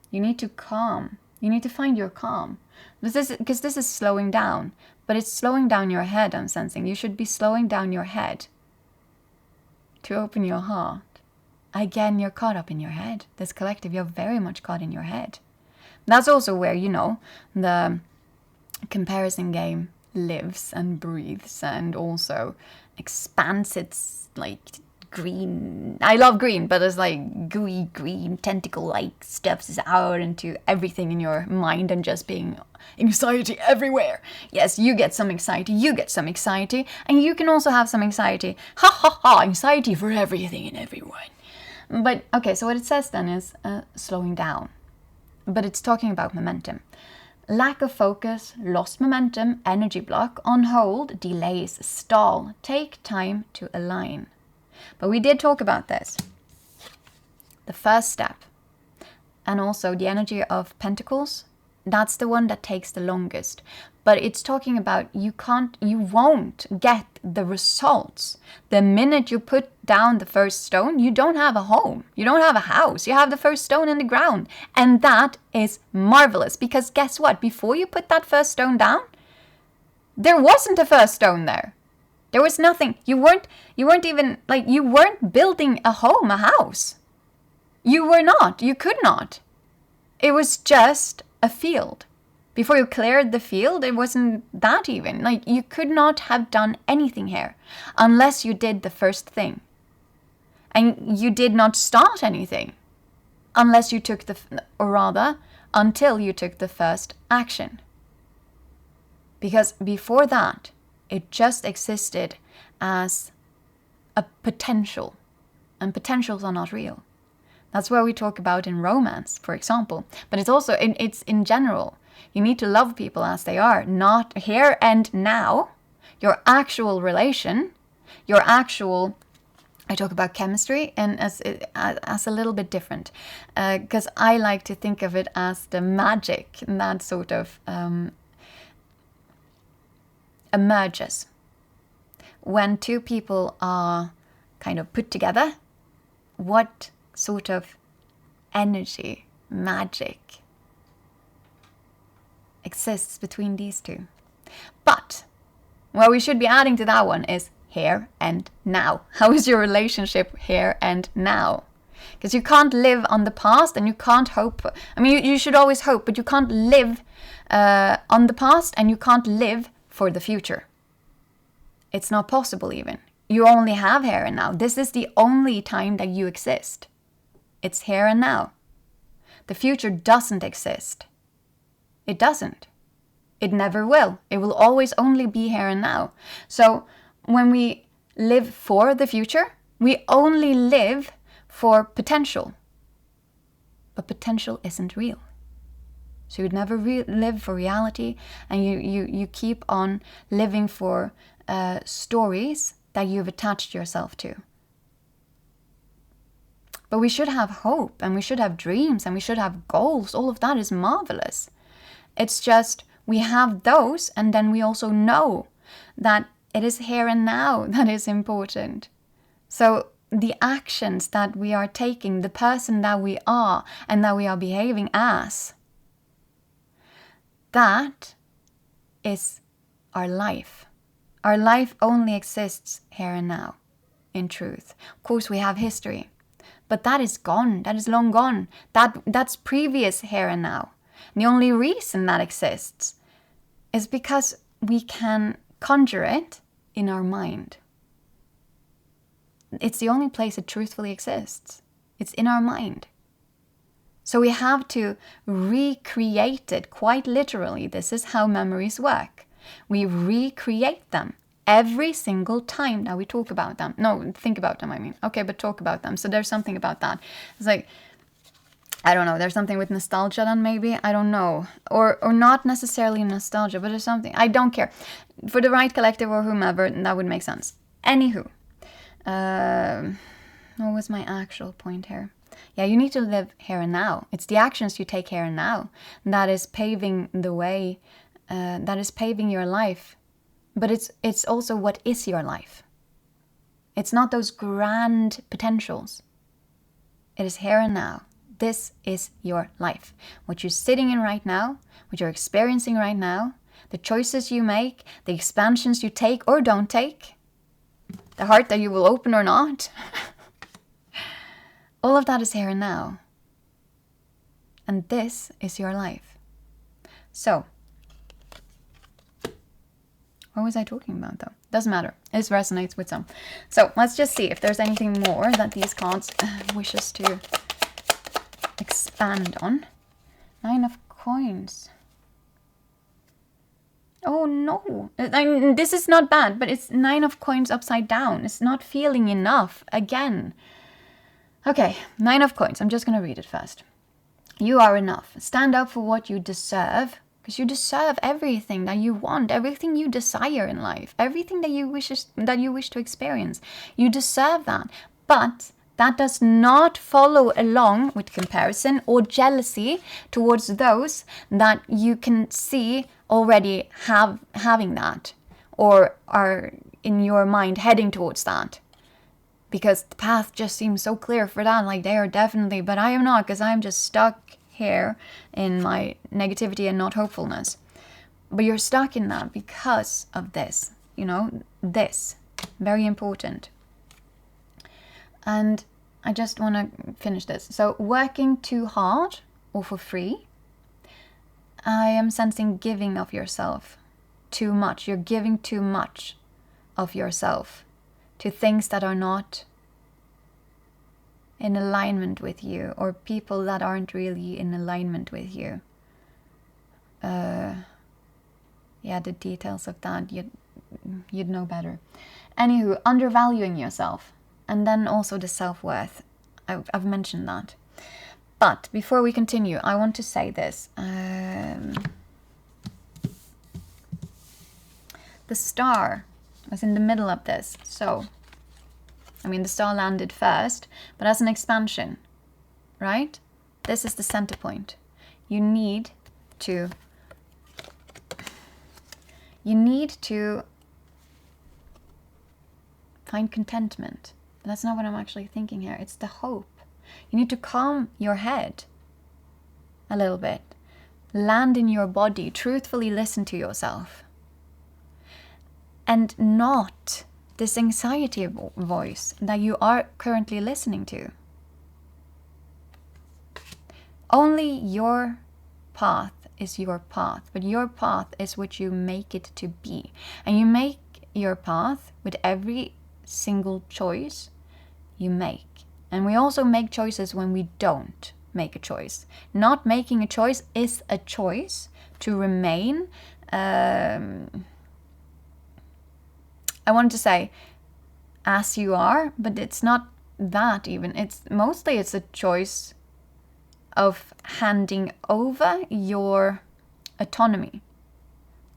You need to calm. You need to find your calm. Because this is slowing down. But it's slowing down your head, I'm sensing. You should be slowing down your head to open your heart. Again, you're caught up in your head. This collective, you're very much caught in your head. That's also where, the comparison game lives and breathes and also expands its, green. I love green, but it's gooey green tentacle-like stuffs out into everything in your mind and just being anxiety everywhere. Yes, you get some anxiety, and you can also have some anxiety. Ha ha ha, anxiety for everything and everyone. But, okay, so what it says then is slowing down. But it's talking about momentum. Lack of focus, lost momentum, energy block, on hold, delays, stall. Take time to align. But we did talk about this. The first step. And also the energy of pentacles. That's the one that takes the longest. But it's talking about you won't get the results. The minute you put down the first stone, you don't have a home. You don't have a house. You have the first stone in the ground. And that is marvelous, because guess what? Before you put that first stone down, there wasn't a first stone there. There was nothing. You weren't even, like, you weren't building a home, a house. You were not. You could not. It was just a field. Before you cleared the field, it wasn't that even. Like, you could not have done anything here unless you did the first thing. And you did not start anything unless you took until you took the first action. Because before that, it just existed as a potential. And potentials are not real. That's what we talk about in romance, for example. But it's also, it's in general. You need to love people as they are, not here and now. Your actual relation, I talk about chemistry and as a little bit different. Because I like to think of it as the magic that sort of emerges. When two people are kind of put together, what sort of energy, magic exists between these two. But what we should be adding to that one is here and now. How is your relationship here and now? Because you can't live on the past and you can't hope. I mean, you should always hope, but you can't live on the past and you can't live for the future. It's not possible even. You only have here and now. This is the only time that you exist. It's here and now. The future doesn't exist. It doesn't. It never will. It will always only be here and now. So when we live for the future, we only live for potential. But potential isn't real. So you'd never live for reality, and you keep on living for stories that you've attached yourself to. But we should have hope, and we should have dreams, and we should have goals. All of that is marvelous. It's just we have those, and then we also know that it is here and now that is important. So the actions that we are taking, the person that we are and that we are behaving as, that is our life. Our life only exists here and now, in truth. Of course, we have history, but that is gone. That is long gone. That's previous here and now. The only reason that exists is because we can conjure it in our mind. It's the only place it truthfully exists. It's in our mind. So we have to recreate it quite literally. This is how memories work. We recreate them every single time that we talk about them. No, think about them, I mean. Okay, but talk about them. So there's something about that. It's like, I don't know, there's something with nostalgia then maybe, I don't know. Or not necessarily nostalgia, but there's something, I don't care. For the right collective or whomever, that would make sense. Anywho, what was my actual point here? Yeah, you need to live here and now. It's the actions you take here and now that is paving the way, that is paving your life. But it's also what is your life. It's not those grand potentials. It is here and now. This is your life. What you're sitting in right now, what you're experiencing right now, the choices you make, the expansions you take or don't take, the heart that you will open or not. All of that is here and now. And this is your life. So, what was I talking about though? Doesn't matter. It resonates with some. So, let's just see if there's anything more that these cards wishes to expand on. 9 of coins. Oh no. I mean, this is not bad, but it's 9 of coins upside down. It's not feeling enough again. Okay, 9 of coins. I'm just going to read it first. You are enough. Stand up for what you deserve, because you deserve everything that you want, everything you desire in life, everything that you wish to experience. You deserve that. But that does not follow along with comparison or jealousy towards those that you can see already having that, or are in your mind heading towards that, because the path just seems so clear for that. Like they are definitely, but I am not, because I'm just stuck here in my negativity and not hopefulness. But you're stuck in that because of this, you know, this, very important. And I just want to finish this. So working too hard or for free, I am sensing giving of yourself too much. You're giving too much of yourself to things that are not in alignment with you, or people that aren't really in alignment with you. Yeah, the details of that, you'd know better. Anywho, undervaluing yourself. And then also the self-worth. I've mentioned that. But before we continue, I want to say this. The star was in the middle of this. So, I mean, the star landed first, but as an expansion, right? This is the center point. You need to find contentment. But that's not what I'm actually thinking here. It's the hope. You need to calm your head a little bit. Land in your body. Truthfully listen to yourself. And not this anxiety voice that you are currently listening to. Only your path is your path, but your path is what you make it to be. And you make your path with every single choice you make. And we also make choices when we don't make a choice. Not making a choice is a choice to remain. I wanted to say as you are, but it's not that even. It's a choice of handing over your autonomy,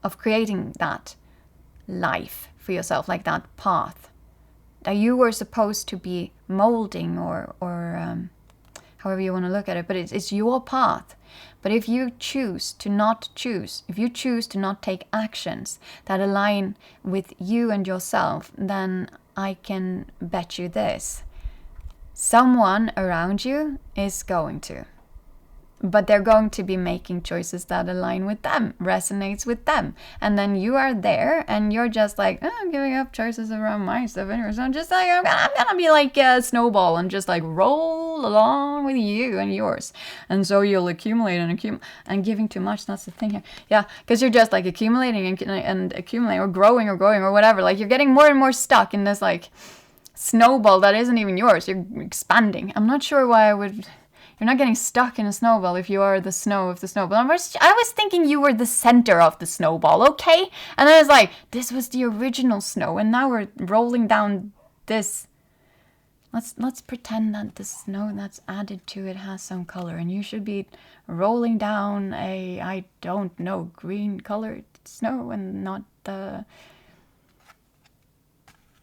of creating that life for yourself, like that path that you were supposed to be molding, or however you want to look at it, but it's your path. But if you choose to not take actions that align with you and yourself, then I can bet you this: someone around you is going to. But they're going to be making choices that align with them, resonates with them. And then you are there and you're just like, oh, I'm giving up choices around my stuff anyway. So I'm just like, I'm gonna be like a snowball and just like roll along with you and yours. And so you'll accumulate and giving too much. That's the thing here. Yeah, because you're just like accumulating and accumulating, or growing or whatever. Like you're getting more and more stuck in this like snowball that isn't even yours. You're expanding. I'm not sure why I would... You're not getting stuck in a snowball if you are the snow of the snowball. I was thinking you were the center of the snowball, okay? And then I was like, this was the original snow, and now we're rolling down this. Let's pretend that the snow that's added to it has some color, and you should be rolling down a, I don't know, green colored snow and not the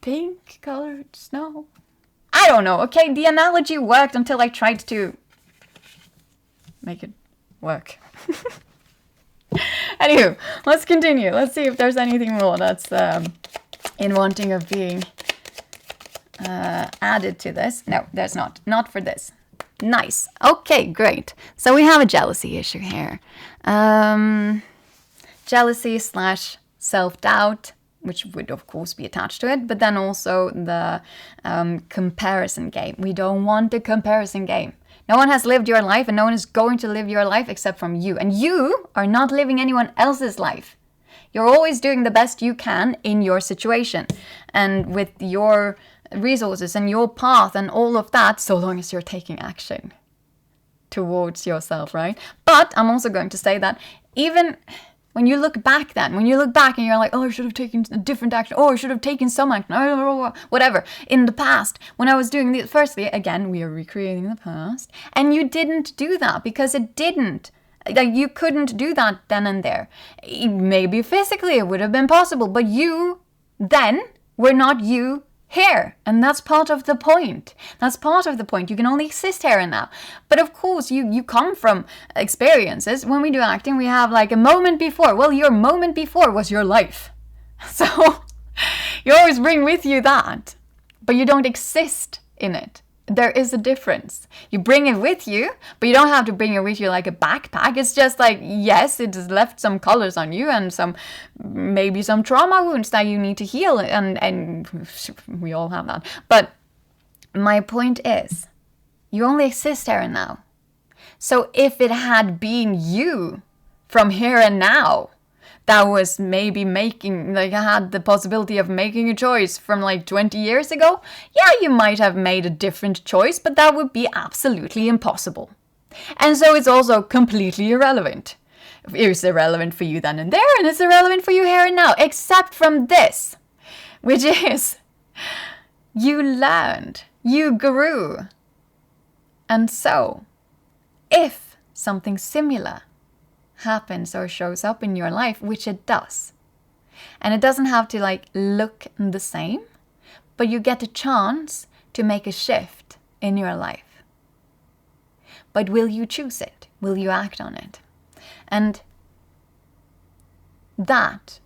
pink colored snow. I don't know, okay? The analogy worked until I tried to make it work. Anywho, let's continue. Let's see if there's anything more that's in wanting of being added to this. No, there's not. Not for this. Nice. Okay, great. So we have a jealousy issue here. Jealousy / self-doubt, which would of course be attached to it, but then also the comparison game. We don't want a comparison game. No one has lived your life, and no one is going to live your life except from you. And you are not living anyone else's life. You're always doing the best you can in your situation and with your resources and your path and all of that, so long as you're taking action towards yourself, right? But I'm also going to say that even when you look back and you're like, oh, I should have taken a different action, or I should have taken some action, whatever, in the past, when I was doing this, firstly, again, we are recreating the past, and you didn't do that because it didn't. Like, you couldn't do that then and there. Maybe physically it would have been possible, but you then were not you here, and that's part of the point. That's part of the point. You can only exist here and now. But of course, you come from experiences. When we do acting, we have like a moment before. Well, your moment before was your life. So you always bring with you that, but you don't exist in it. There is a difference. You bring it with you, but you don't have to bring it with you like a backpack. It's just like, yes, it has left some colors on you and maybe some trauma wounds that you need to heal, and we all have that. But my point is, you only exist here and now. So if it had been you from here and now that was maybe had the possibility of making a choice from like 20 years ago, yeah, you might have made a different choice, but that would be absolutely impossible. And so it's also completely irrelevant. It's irrelevant for you then and there, and it's irrelevant for you here and now, except from this, which is you learned, you grew. And so, if something similar happens or shows up in your life, which it does, and it doesn't have to like look the same, but you get a chance to make a shift in your life. But will you choose it? Will you act on it? And that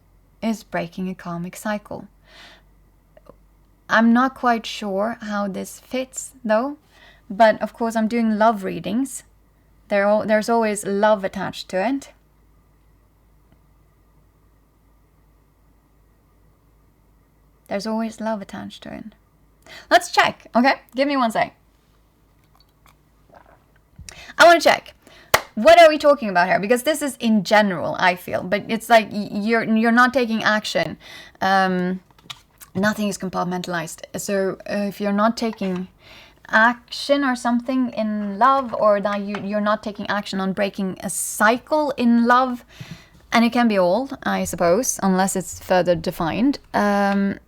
is breaking a karmic cycle. I'm not quite sure how this fits though, but of course I'm doing love readings. There's always love attached to it. There's always love attached to it. Let's check, okay? Give me one sec. I want to check. What are we talking about here? Because this is in general, I feel. But it's like you're not taking action. Nothing is compartmentalized. So if you're not taking action or something in love, or that you're not taking action on breaking a cycle in love, and it can be all, I suppose, unless it's further defined, then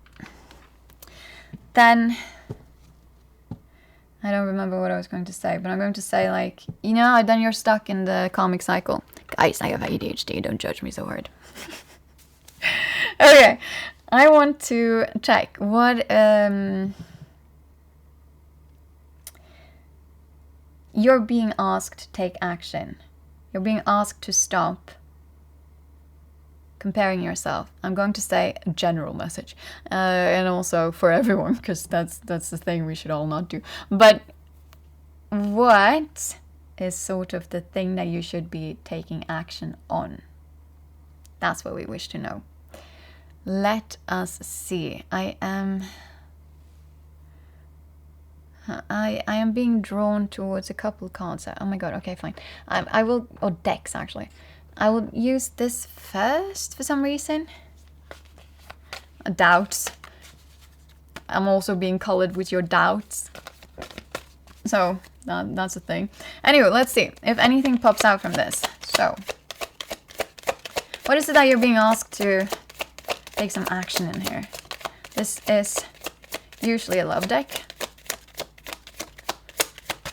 I don't remember what I was going to say, but I'm going to say like, then you're stuck in the karmic cycle. Guys, I have ADHD, don't judge me so hard. Okay, I want to check what you're being asked to take action. You're being asked to stop comparing yourself. I'm going to say a general message, and also for everyone, because that's the thing we should all not do. But what is sort of the thing that you should be taking action on? That's what we wish to know. Let us see. I am being drawn towards a couple cards. Oh my god, okay, fine. I will, or decks actually. I will use this first for some reason. Doubts. I'm also being colored with your doubts. So, that's a thing. Anyway, let's see if anything pops out from this. So, what is it that you're being asked to take some action in here? This is usually a love deck.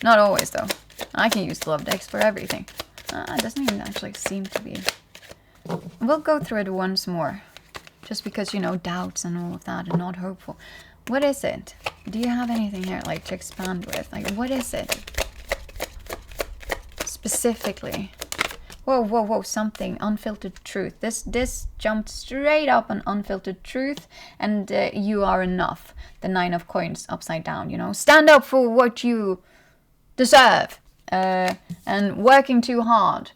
Not always, though. I can use love decks for everything. It doesn't even actually seem to be. We'll go through it once more. Just because, doubts and all of that and not hopeful. What is it? Do you have anything here, like, to expand with? Like, what is it? Specifically. Whoa, something. Unfiltered truth. This jumped straight up on unfiltered truth, and you are enough. The 9 of coins upside down, Stand up for what you deserve. And working too hard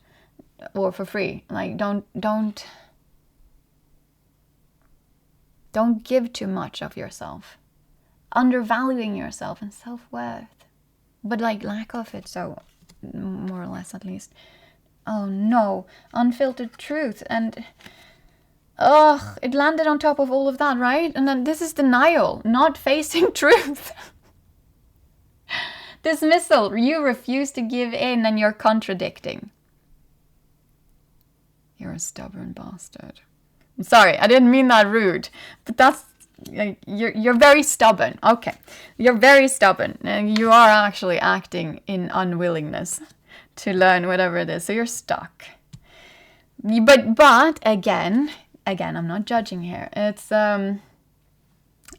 or for free. Like, don't give too much of yourself. Undervaluing yourself and self-worth. But like lack of it, so more or less at least. Oh no, unfiltered truth. And it landed on top of all of that, right? And then this is denial, not facing truth. Dismissal, you refuse to give in and you're contradicting. You're a stubborn bastard. I'm sorry, I didn't mean that rude, but that's, you're very stubborn. Okay, you're very stubborn, and you are actually acting in unwillingness to learn whatever it is, so you're stuck. But again, I'm not judging here.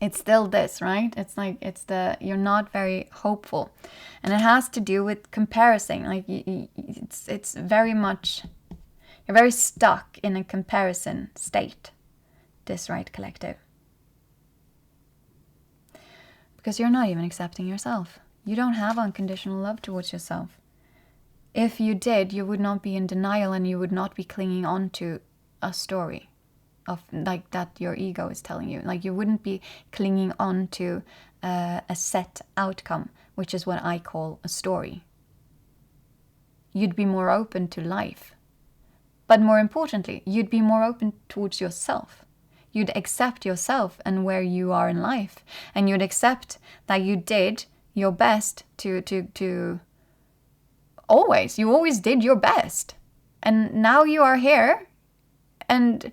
it's still this, right? It's like, you're not very hopeful. And it has to do with comparison. Like, it's very much, you're very stuck in a comparison state, this right collective. Because you're not even accepting yourself. You don't have unconditional love towards yourself. If you did, you would not be in denial, and you would not be clinging on to a story of like that your ego is telling you. Like, you wouldn't be clinging on to a set outcome, which is what I call a story. You'd be more open to life. But more importantly, you'd be more open towards yourself. You'd accept yourself and where you are in life. And you'd accept that you did your best to you always did your best. And now you are here, and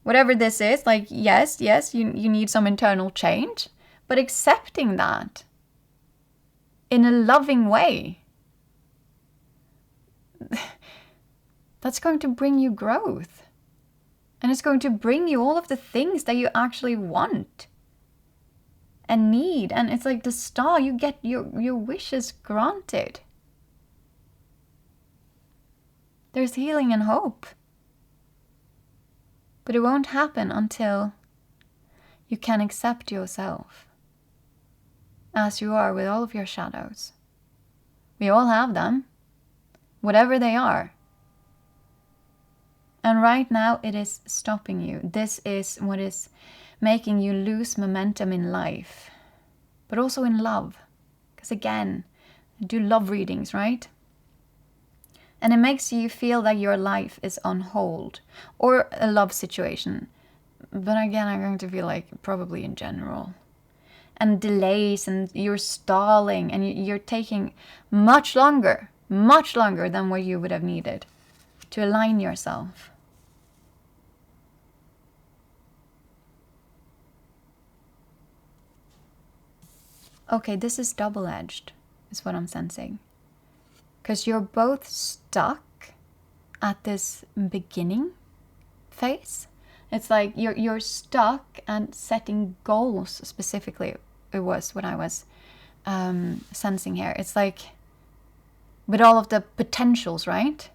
whatever this is, like, yes, you need some internal change, but accepting that in a loving way, that's going to bring you growth. And it's going to bring you all of the things that you actually want and need. And it's like the star, you get your wishes granted. There's healing and hope. But it won't happen until you can accept yourself as you are, with all of your shadows. We all have them, whatever they are. And right now it is stopping you. This is what is making you lose momentum in life, but also in love. Because again, I do love readings, right? And it makes you feel that your life is on hold, or a love situation. But again, I'm going to feel like probably in general. And delays, and you're stalling, and you're taking much longer than what you would have needed to align yourself. Okay, this is double-edged, is what I'm sensing. Because you're both stuck at this beginning phase. It's like you're stuck and setting goals specifically. It was what I was sensing here. It's like with all of the potentials, right?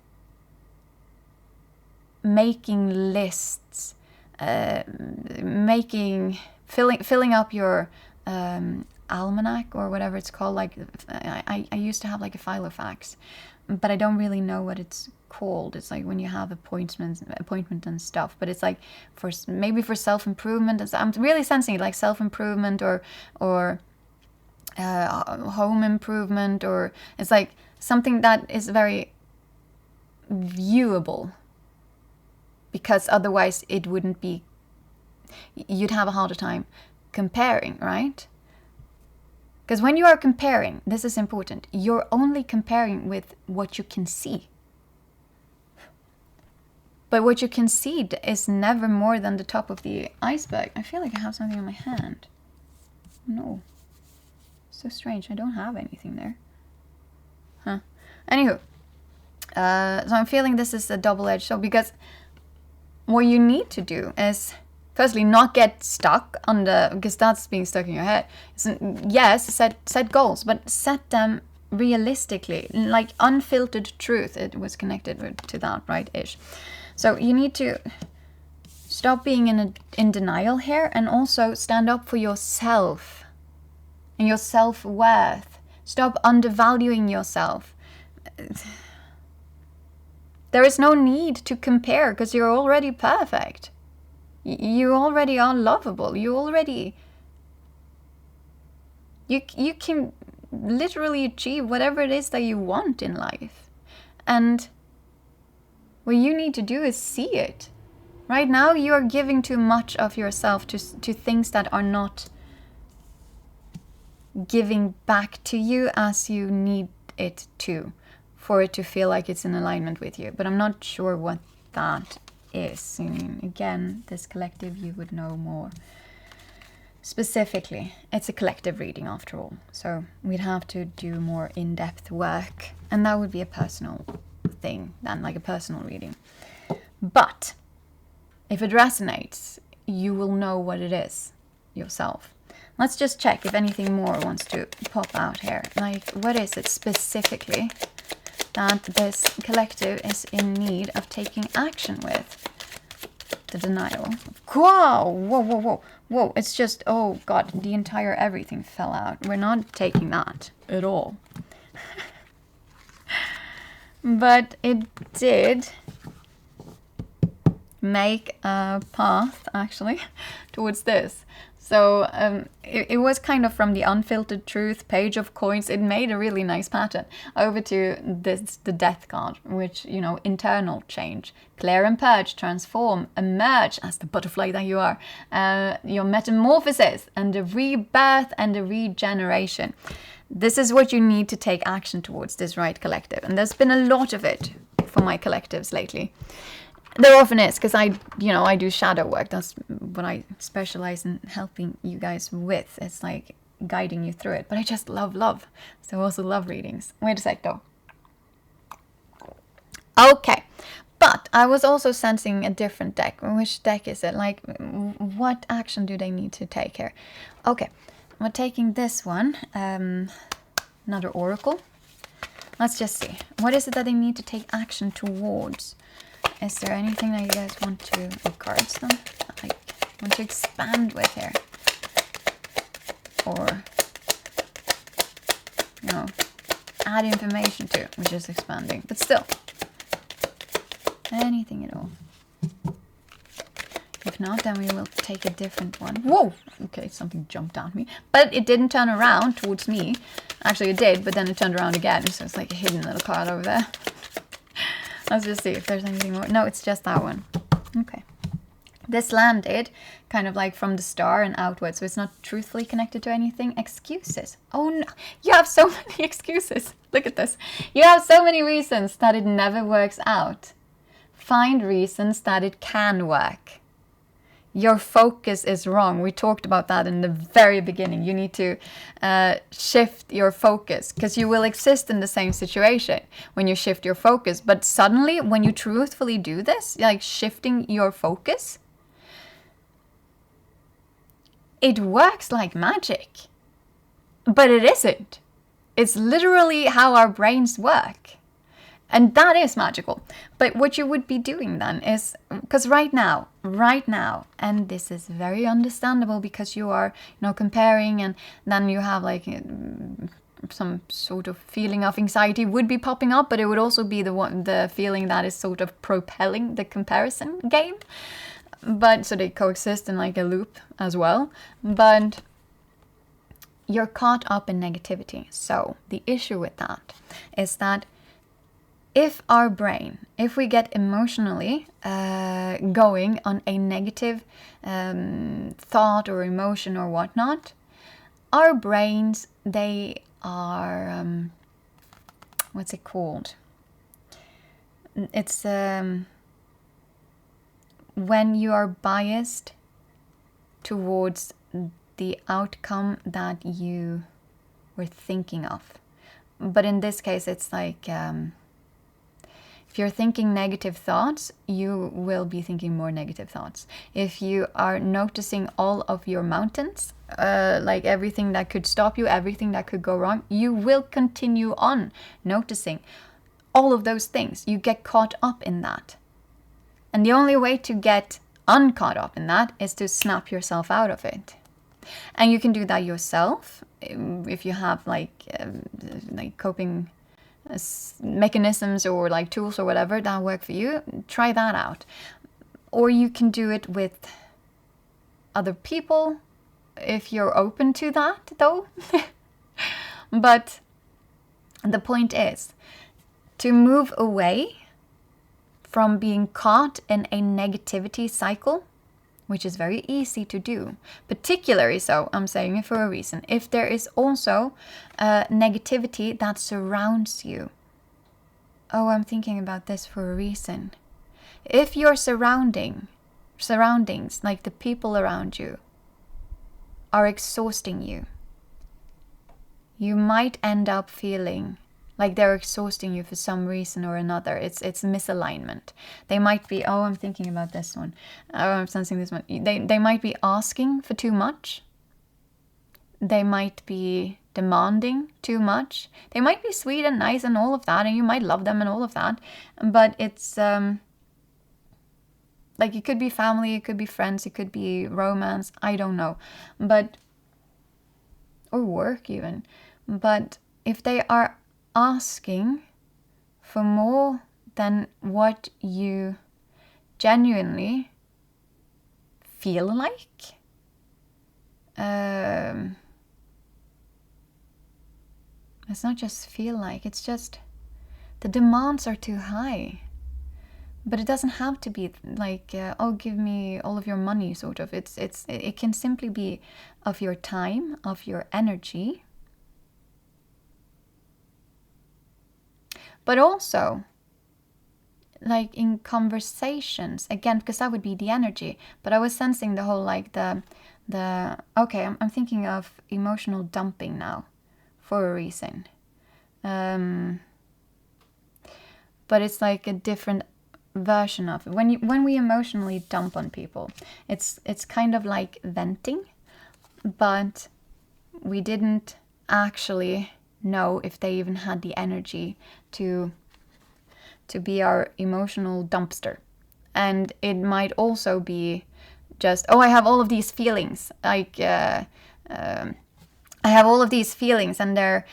Making lists, filling up your almanac or whatever it's called. Like I used to have like a Filofax, but I don't really know what it's called. It's like when you have appointment and stuff, but it's like maybe for self-improvement. I'm really sensing it like self-improvement or home improvement, or it's like something that is very viewable, because otherwise it wouldn't be, you'd have a harder time comparing, right? Because when you are comparing, this is important, you're only comparing with what you can see. But what you can see is never more than the top of the iceberg. I feel like I have something in my hand. No. So strange. I don't have anything there. Huh. Anywho. So I'm feeling this is a double-edged sword, because what you need to do is, firstly, not get stuck on because that's being stuck in your head. Yes, set goals, but set them realistically, like unfiltered truth. It was connected to that, right? Ish. So you need to stop being in denial here, and also stand up for yourself and your self-worth. Stop undervaluing yourself. There is no need to compare, because you're already perfect. You already are lovable. You can literally achieve whatever it is that you want in life. And what you need to do is see it. Right now you are giving too much of yourself to things that are not giving back to you as you need it to, for it to feel like it's in alignment with you. But I'm not sure what that is. I mean, again, this collective, you would know more specifically. It's a collective reading after all, so we'd have to do more in-depth work, and that would be a personal thing than like a personal reading. But if it resonates, you will know what it is. yourself. Let's just check if anything more wants to pop out here. Like, what is it specifically that this collective is in need of taking action with? The denial. Wow! Whoa, whoa, whoa. Whoa, it's just, oh god, the entire everything fell out. We're not taking that at all. But it did make a path, actually, towards this. So it was kind of from the Unfiltered Truth, Page of Coins. It made a really nice pattern over to this, the Death card, which, you know, internal change. Clear and purge, transform, emerge as the butterfly that you are. Your metamorphosis and the rebirth and the regeneration. This is what you need to take action towards, this right collective. And there's been a lot of it for my collectives lately. There often is, because I do shadow work. That's what I specialize in helping you guys with. It's like guiding you through it. But I just love. So I also love readings. Wait a sec, though. Okay. But I was also sensing a different deck. Which deck is it? Like, what action do they need to take here? Okay. We're taking this one. Another oracle. Let's just see. What is it that they need to take action towards? Is there anything that you guys want to, cards them, like, want to expand with here? Or, you know, add information to, which is expanding, but still, anything at all. If not, then we will take a different one. Whoa! Okay, something jumped at me. But it didn't turn around towards me. Actually, it did, but then it turned around again, so it's like a hidden little card over there. Let's just see if there's anything more. No, it's just that one. Okay. This landed kind of like from the star and outwards, so it's not truthfully connected to anything. Excuses. Oh no, you have so many excuses. Look at this. You have so many reasons that it never works out. Find reasons that it can work. Your focus is wrong. We talked about that in the very beginning. You need to shift your focus, because you will exist in the same situation when you shift your focus. But suddenly, when you truthfully do this, like shifting your focus, it works like magic. But it isn't. It's literally how our brains work. And that is magical. But what you would be doing then is, because right now, and this is very understandable because you are, you know, comparing, and then you have like some sort of feeling of anxiety would be popping up, but it would also be the feeling that is sort of propelling the comparison game. But so they coexist in like a loop as well. But you're caught up in negativity. So the issue with that is that if our brain, if we get emotionally going on a negative thought or emotion or whatnot, our brains, they are, what's it called? It's when you are biased towards the outcome that you were thinking of. But in this case, it's like, if you're thinking negative thoughts, you will be thinking more negative thoughts. If you are noticing all of your mountains, like everything that could stop you, everything that could go wrong, you will continue on noticing all of those things. You get caught up in that. And the only way to get uncaught up in that is to snap yourself out of it. And you can do that yourself if you have like coping mechanisms or like tools or whatever that work for you. Try that out. Or you can do it with other people if you're open to that, though. But the point is to move away from being caught in a negativity cycle, which is very easy to do. Particularly so, I'm saying it for a reason, if there is also negativity that surrounds you. Oh, I'm thinking about this for a reason. If your surroundings, like the people around you, are exhausting you, you might end up feeling like they're exhausting you for some reason or another. It's misalignment. They might be, oh, I'm thinking about this one. Oh, I'm sensing this one. They might be asking for too much they might be demanding too much. They might be sweet and nice and all of that, and you might love them and all of that, but it's like, it could be family, it could be friends, it could be romance, I don't know, but, or work even. But if they are asking for more than what you genuinely feel like, it's not just feel like, it's just the demands are too high. But it doesn't have to be like, oh, give me all of your money, sort of. It can simply be of your time, of your energy. But also, like in conversations, again, because that would be the energy. But I was sensing the whole, like okay, I'm thinking of emotional dumping now for a reason. But it's like a different version of it. When we emotionally dump on people, it's kind of like venting, but we didn't actually know if they even had the energy to be our emotional dumpster. And it might also be just, oh, I have all of these feelings, like I have all of these feelings, and they're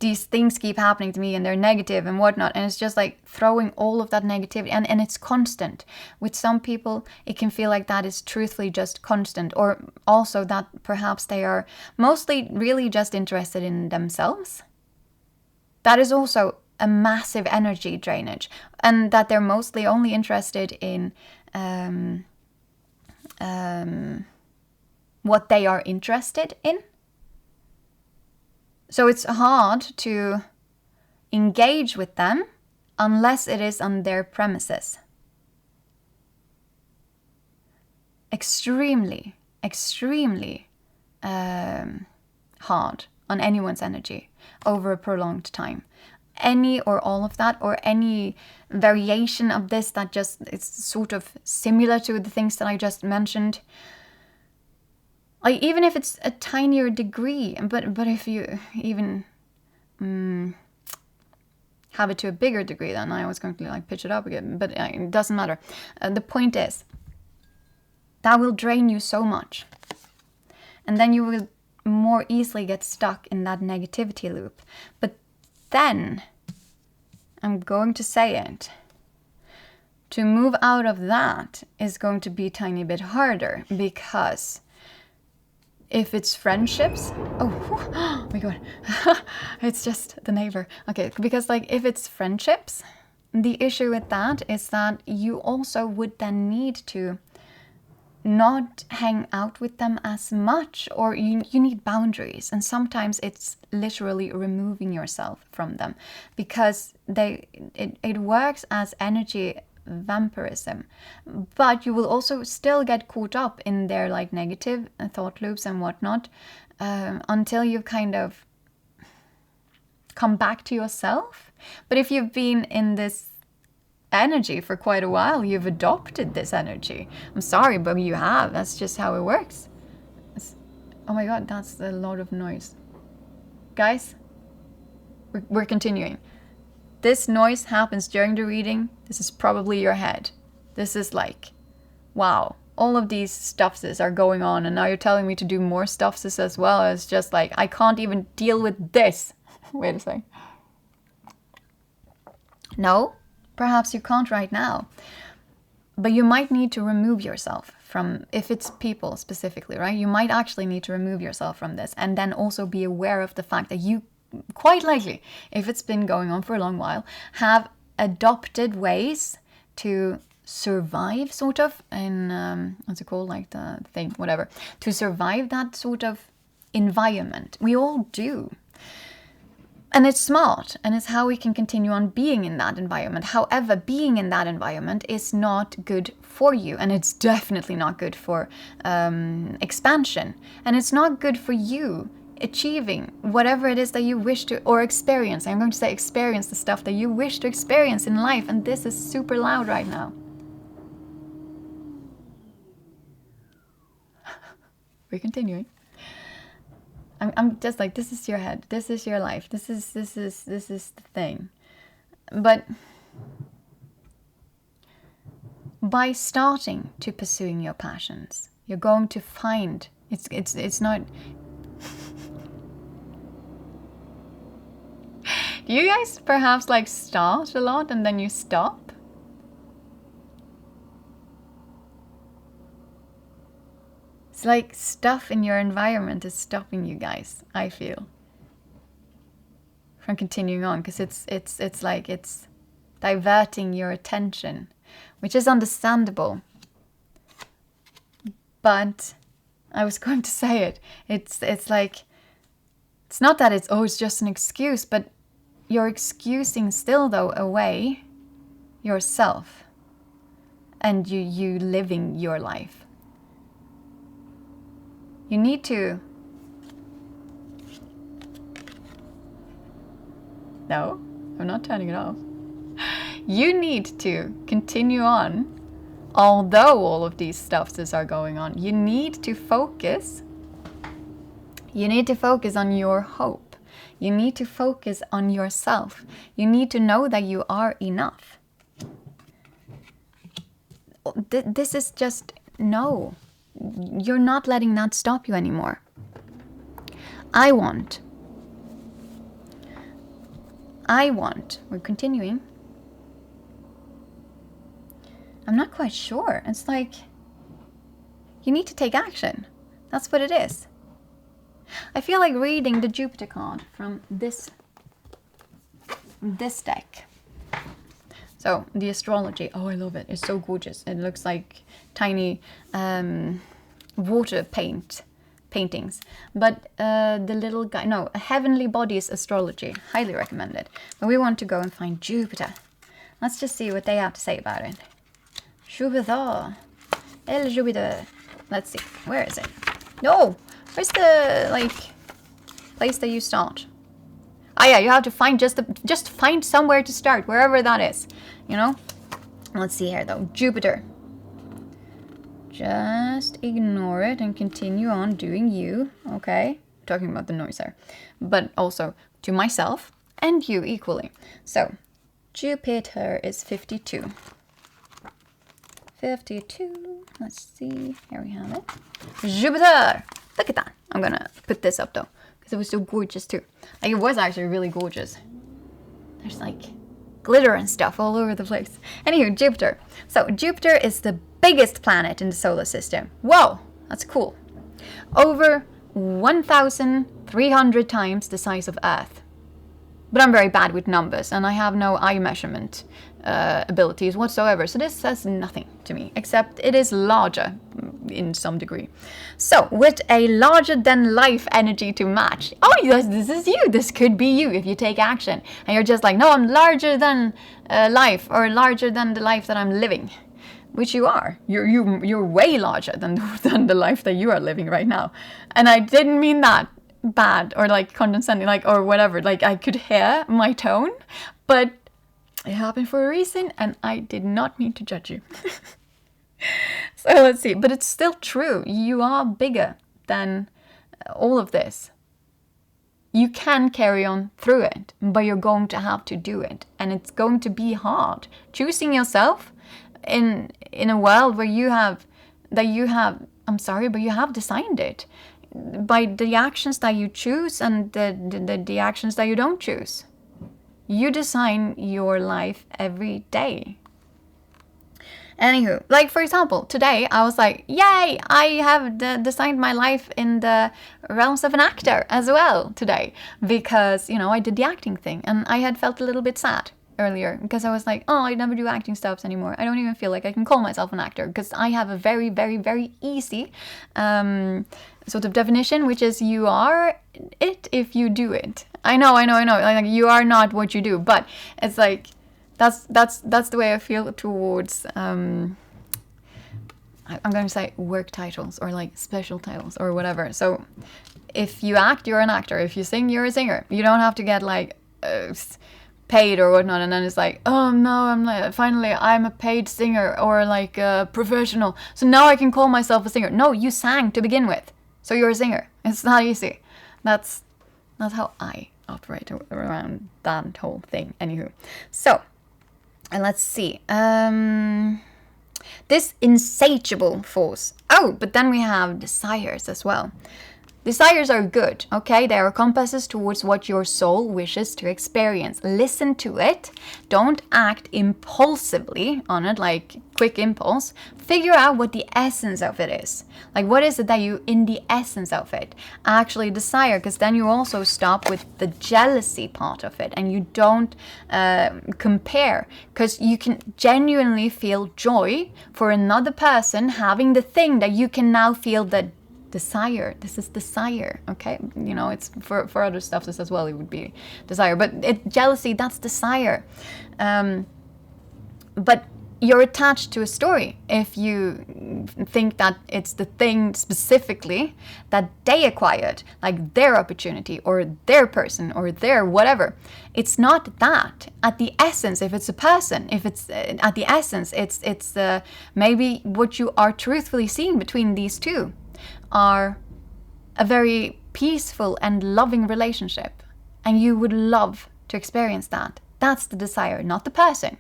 these things keep happening to me, and they're negative and whatnot, and it's just like throwing all of that negativity, and it's constant. With some people, it can feel like that is truthfully just constant, or also that perhaps they are mostly really just interested in themselves. That is also a massive energy drainage, and that they're mostly only interested in what they are interested in. So it's hard to engage with them unless it is on their premises. Extremely, extremely hard on anyone's energy over a prolonged time. Any or all of that, or any variation of this that just is sort of similar to the things that I just mentioned. Like, even if it's a tinier degree, but if you even have it to a bigger degree, then I was going to like pitch it up again, but it doesn't matter. The point is, that will drain you so much. And then you will more easily get stuck in that negativity loop. But then, I'm going to say it, to move out of that is going to be a tiny bit harder, because if it's friendships, oh my god, it's just the neighbor. Okay, because like if it's friendships, the issue with that is that you also would then need to not hang out with them as much, or you need boundaries, and sometimes it's literally removing yourself from them, because it works as energy vampirism, but you will also still get caught up in their like negative thought loops and whatnot, until you kind of come back to yourself. But if you've been in this energy for quite a while, you've adopted this energy. I'm sorry, but you have. That's just how it works. Oh my god, that's a lot of noise. Guys, we're continuing. This noise happens during the reading. This is probably your head. This is like, wow, all of these stuffs are going on, and now you're telling me to do more stuffs as well. It's just like, I can't even deal with this. Wait a second. No, perhaps you can't right now. But you might need to remove yourself from, if it's people specifically, right? You might actually need to remove yourself from this, and then also be aware of the fact that you, quite likely, if it's been going on for a long while, have adopted ways to survive, sort of, in, what's it called, like the thing, whatever, to survive that sort of environment. We all do. And it's smart, and it's how we can continue on being in that environment. However, being in that environment is not good for you, and it's definitely not good for expansion, and it's not good for you achieving whatever it is that you wish to, or experience. I'm going to say experience the stuff that you wish to experience in life, and this is super loud right now. we're continuing. I'm just like, this is your head. This is your life. This is the thing. But by starting to pursuing your passions, you're going to find it's not. Do you guys perhaps like start a lot and then you stop? It's like stuff in your environment is stopping you guys, I feel, from continuing on, because it's like it's diverting your attention, which is understandable. But I was going to say it. It's like, it's not that it's just an excuse, but you're excusing still though away yourself and you living your life. You need to. No, I'm not turning it off. You need to continue on, although all of these stuffs are going on. You need to focus. You need to focus on your hope. You need to focus on yourself. You need to know that you are enough. This is just, no. You're not letting that stop you anymore. We're continuing. I'm not quite sure. It's like, you need to take action. That's what it is. I feel like reading the Jupiter card from this deck. So, the astrology. Oh, I love it. It's so gorgeous. It looks like tiny water paintings. But the little guy, no, Heavenly Bodies Astrology. Highly recommended. But we want to go and find Jupiter. Let's just see what they have to say about it. Jupiter. El Jupiter. Let's see. Where is it? No! Where's the, like, place that you start? Ah, yeah, you have to find just find somewhere to start, wherever that is, you know? Let's see here, though. Jupiter. Just ignore it and continue on doing you, okay? Talking about the noise there. But also to myself and you equally. So, Jupiter is 52. 52. Let's see. Here we have it. Jupiter! Look at that. I'm gonna put this up, though, because it was so gorgeous, too. Like, it was actually really gorgeous. There's, like, glitter and stuff all over the place. Anywho, Jupiter. So, Jupiter is the biggest planet in the solar system. Whoa! That's cool. Over 1,300 times the size of Earth. But I'm very bad with numbers, and I have no eye measurement abilities whatsoever. So this says nothing to me, except it is larger in some degree. So, with a larger-than-life energy to match. Oh, yes, this is you. This could be you if you take action. And you're just like, no, I'm larger than life, or larger than the life that I'm living. Which you are. You're way larger than the life that you are living right now. And I didn't mean that bad or like condescending, like, or whatever. Like, I could hear my tone, but it happened for a reason, and I did not mean to judge you. So let's see. But it's still true. You are bigger than all of this. You can carry on through it, but you're going to have to do it. And it's going to be hard. Choosing yourself in a world where you have, I'm sorry, but you have designed it. By the actions that you choose and the actions that you don't choose. You design your life every day. Anywho, like for example, today I was like, yay, I have designed my life in the realms of an actor as well today. Because, you know, I did the acting thing and I had felt a little bit sad earlier because I was like, oh, I never do acting stuffs anymore. I don't even feel like I can call myself an actor because I have a very, very, very easy sort of definition, which is you are it if you do it. I know. Like, you are not what you do, but it's like that's the way I feel towards I'm going to say work titles or like special titles or whatever. So if you act, you're an actor. If you sing, you're a singer. You don't have to get like paid or whatnot, and then it's like, oh no, I'm like, finally I'm a paid singer or like a professional, so now I can call myself a singer. No, you sang to begin with. So you're a singer. It's not easy. That's how I operate around that whole thing. Anywho. So, and let's see. This insatiable force. Oh, but then we have desires as well. Desires are good, okay? They are compasses towards what your soul wishes to experience. Listen to it. Don't act impulsively on it, like quick impulse. Figure out what the essence of it is. Like, what is it that you, in the essence of it, actually desire? Because then you also stop with the jealousy part of it, and you don't compare. Because you can genuinely feel joy for another person having the thing that you can now feel the desire. This is desire, okay? You know, it's for other stuff this as well, it would be desire, but jealousy, that's desire. But you're attached to a story if you think that it's the thing specifically that they acquired, like their opportunity or their person or their whatever. It's not that. At the essence, if it's a person, if it's at the essence, it's maybe what you are truthfully seeing between these two are a very peaceful and loving relationship, and you would love to experience that. That's the desire, not the person.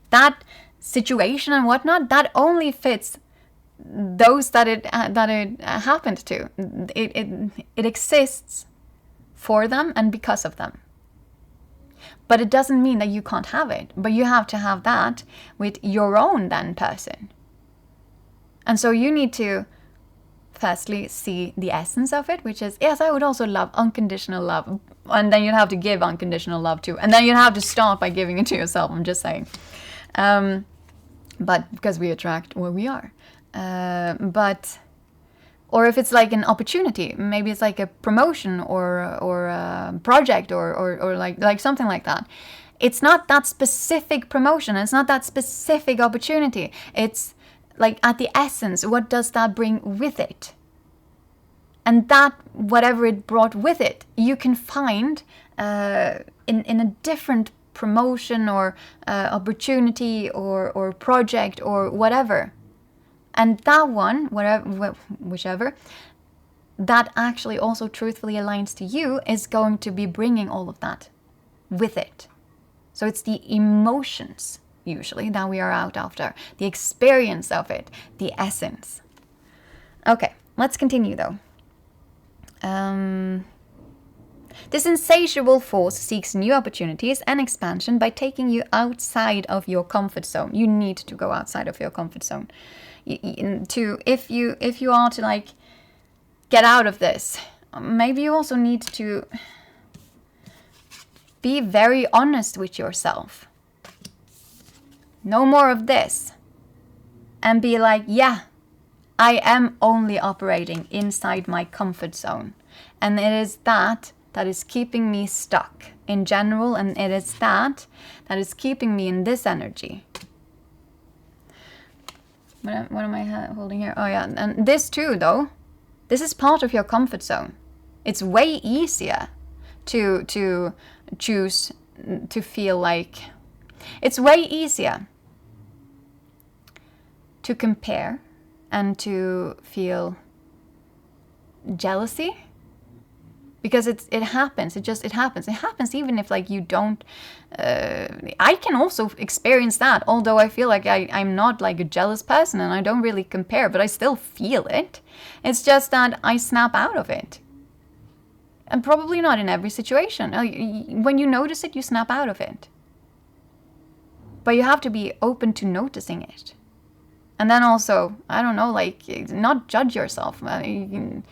That situation and whatnot, that only fits those that it happened to. It exists for them and because of them. But it doesn't mean that you can't have it. But you have to have that with your own then person. And so you need to firstly see the essence of it, which is, yes, I would also love unconditional love. And then you'd have to give unconditional love too. And then you'd have to start by giving it to yourself, I'm just saying. But because we attract what we are. Or if it's like an opportunity, maybe it's like a promotion or a project or like something like that. It's not that specific promotion. It's not that specific opportunity. It's like at the essence, what does that bring with it? And that, whatever it brought with it, you can find in a different promotion or opportunity or project or whatever. And that one, whichever, that actually also truthfully aligns to you is going to be bringing all of that with it. So it's the emotions usually that we are out after, the experience of it, the essence. Okay, let's continue though. This insatiable force seeks new opportunities and expansion by taking you outside of your comfort zone. You need to go outside of your comfort zone. If you are to like get out of this, maybe you also need to be very honest with yourself. No more of this. And be like, yeah, I am only operating inside my comfort zone. And it is that is keeping me stuck in general. And it is that is keeping me in this energy. What am I holding here? Oh yeah, and this too though. This is part of your comfort zone. It's way easier to choose to feel like... It's way easier to compare and to feel jealousy because it happens. It happens. It happens even if like you don't. I can also experience that, although I feel like I'm not like a jealous person and I don't really compare, but I still feel it. It's just that I snap out of it. And probably not in every situation. When you notice it, you snap out of it. But you have to be open to noticing it. And then also, I don't know, like, not judge yourself. You can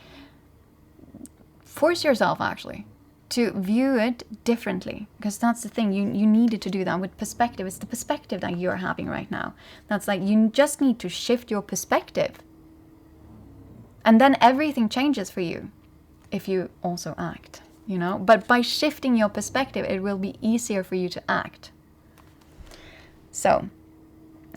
force yourself, actually, to view it differently. Because that's the thing. You needed to do that with perspective. It's the perspective that you're having right now. That's like, you just need to shift your perspective. And then everything changes for you. If you also act, you know. But by shifting your perspective, it will be easier for you to act. So,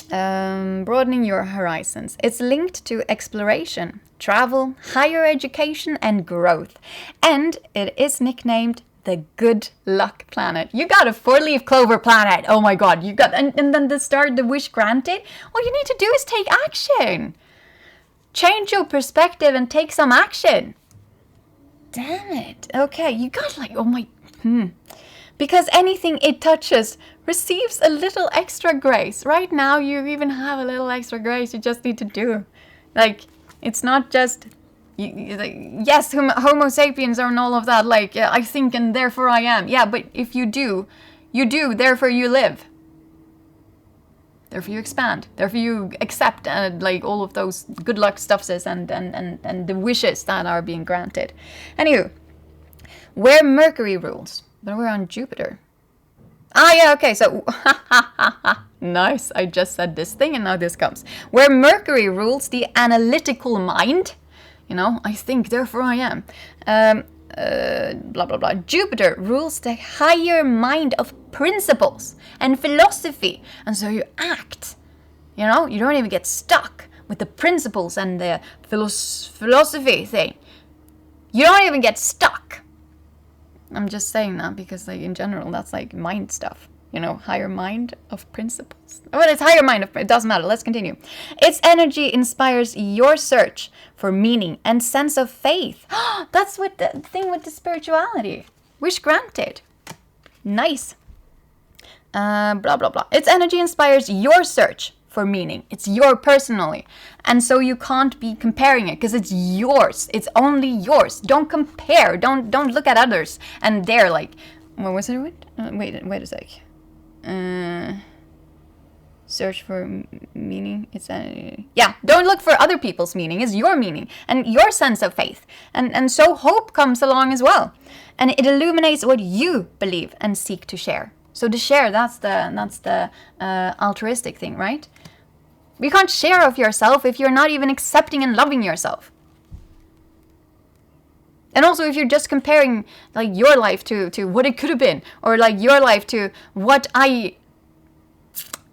broadening your horizons. It's linked to exploration, travel, higher education, and growth. And it is nicknamed the good luck planet. You got a 4-leaf clover planet. Oh my God, you got, and then the wish granted. All you need to do is take action. change your perspective and take some action. Damn it. Okay, you got like, oh my, Because anything it touches receives a little extra grace. Right now, you even have a little extra grace you just need to do. Like, it's not just, yes, Homo sapiens and all of that, like, I think and therefore I am. Yeah, but if you do, therefore you live. Therefore you expand. Therefore you accept like all of those good luck stuffs and the wishes that are being granted. Anywho, where Mercury rules, but we're on Jupiter. Ah, yeah, okay, so, nice, I just said this thing and now this comes. Where Mercury rules the analytical mind, I think, therefore I am, blah, blah, blah. Jupiter rules the higher mind of principles and philosophy, and so you act, you don't even get stuck with the principles and the philosophy thing. You don't even get stuck. I'm just saying that because, like, in general, that's like mind stuff. Higher mind of principles. Well, it's higher mind of, it doesn't matter. Let's continue. Its energy inspires your search for meaning and sense of faith. That's what the thing with the spirituality. Wish granted. Nice. Blah, blah, blah. Its energy inspires your search for meaning. It's your personally. And so you can't be comparing it because it's yours. It's only yours. Don't compare. Don't look at others. And they're like, what was it? Wait a sec. Search for meaning. Don't look for other people's meaning. It's your meaning and your sense of faith. And so hope comes along as well. And it illuminates what you believe and seek to share. So to share, that's the altruistic thing, right? You can't share of yourself if you're not even accepting and loving yourself. And also if you're just comparing like your life to what it could have been, or like your life to what I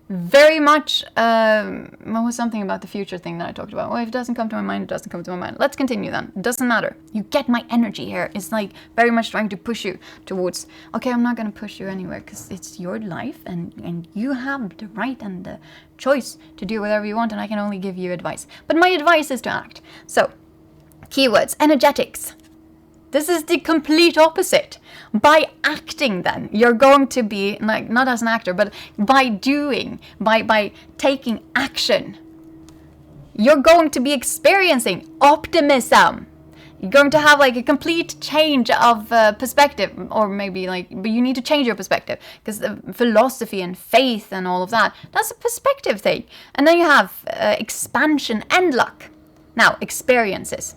very much, what was something about the future thing that I talked about? Well, if it doesn't come to my mind, it doesn't come to my mind. Let's continue then. It doesn't matter. You get my energy here. It's like very much trying to push you towards, okay, I'm not going to push you anywhere because it's your life and you have the right and the choice to do whatever you want, and I can only give you advice. But my advice is to act. So, keywords, energetics. This is the complete opposite. By acting then, you're going to be, like, not as an actor, but by doing, by taking action, you're going to be experiencing optimism. You're going to have like a complete change of perspective, or maybe like, but you need to change your perspective because the philosophy and faith and all of that, that's a perspective thing. And then you have expansion and luck. Now, experiences.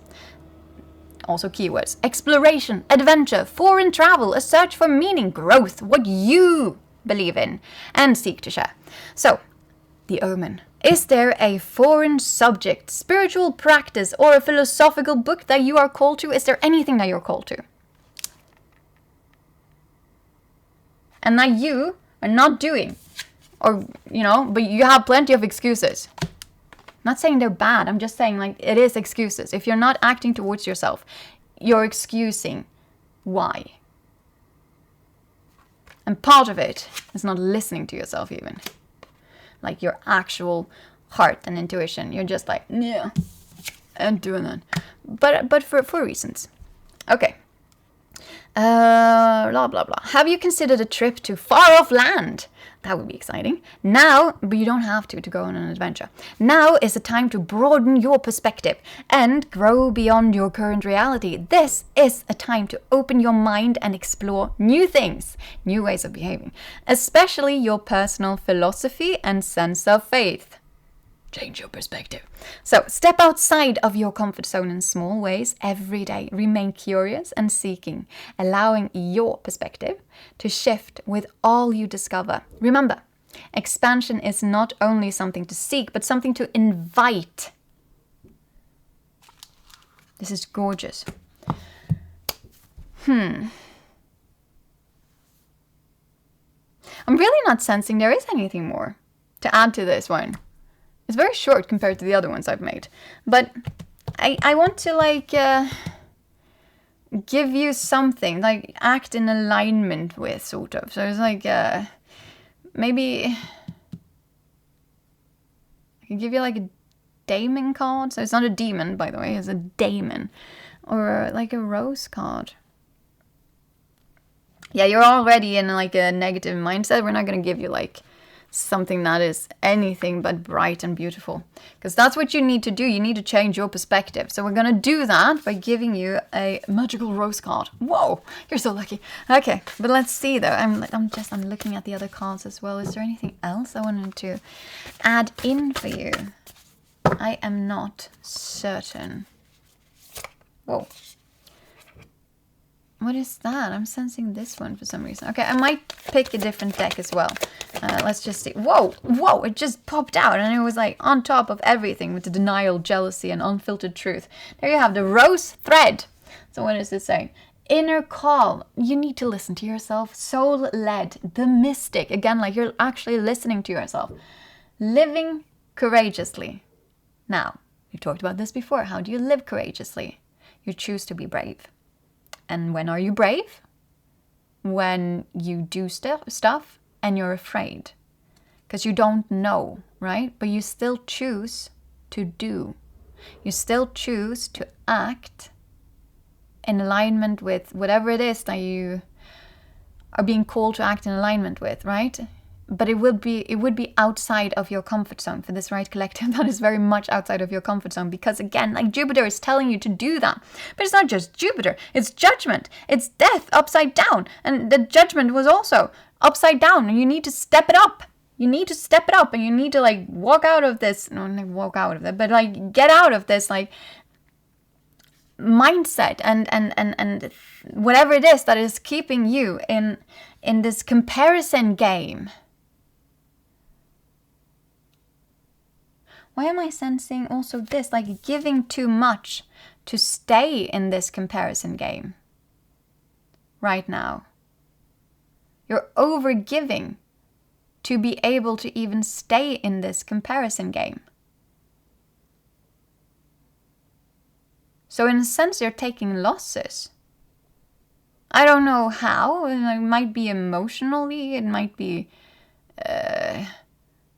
Also keywords. Exploration, adventure, foreign travel, a search for meaning, growth, what you believe in and seek to share. So, the Omen. Is there a foreign subject, spiritual practice, or a philosophical book that you are called to? Is there anything that you're called to? And that you are not doing, or, but you have plenty of excuses. Not saying they're bad, I'm just saying like it is excuses. If you're not acting towards yourself, you're excusing why. And part of it is not listening to yourself even. Like your actual heart and intuition. You're just like, yeah, I'm doing that. But for reasons. Okay. Blah, blah, blah. Have you considered a trip to far off land? That would be exciting. Now, but you don't have to go on an adventure. Now is the time to broaden your perspective and grow beyond your current reality. This is a time to open your mind and explore new things, new ways of behaving, especially your personal philosophy and sense of faith. Change your perspective. So step outside of your comfort zone in small ways every day. Remain curious and seeking, allowing your perspective to shift with all you discover. Remember, expansion is not only something to seek, but something to invite. This is gorgeous. I'm really not sensing there is anything more to add to this one. It's very short compared to the other ones I've made. But I want to like give you something, like act in alignment with, sort of. So it's like maybe I can give you like a daemon card. So it's not a demon, by the way, it's a daemon. Or like a rose card. Yeah, you're already in like a negative mindset. We're not going to give you like something that is anything but bright and beautiful. Because that's what you need to do. You need to change your perspective. So we're going to do that by giving you a magical rose card. Whoa, you're so lucky. Okay, but let's see though. I'm looking at the other cards as well. Is there anything else I wanted to add in for you? I am not certain. Whoa. What is that? I'm sensing this one for some reason. Okay, I might pick a different deck as well. Let's just see. Whoa, whoa, it just popped out and it was like on top of everything with the denial, jealousy, and unfiltered truth. There you have the rose thread. So what is it saying? Inner call. You need to listen to yourself. Soul-led. The mystic. Again, like you're actually listening to yourself. Living courageously. Now, we've talked about this before. How do you live courageously? You choose to be brave. And when are you brave? When you do stuff and you're afraid. Because you don't know, right? But you still choose to do. You still choose to act in alignment with whatever it is that you are being called to act in alignment with, right? But it would be outside of your comfort zone for this right collective. That is very much outside of your comfort zone because again, like Jupiter is telling you to do that. But it's not just Jupiter, it's judgment, it's death upside down. And the judgment was also upside down and you need to step it up. You need to step it up and you need to like walk out of this, no, not walk out of it, but like get out of this like mindset and whatever it is that is keeping you in this comparison game. Why am I sensing also this, like giving too much to stay in this comparison game right now? You're over giving to be able to even stay in this comparison game. So in a sense, you're taking losses. I don't know how. It might be emotionally. It might be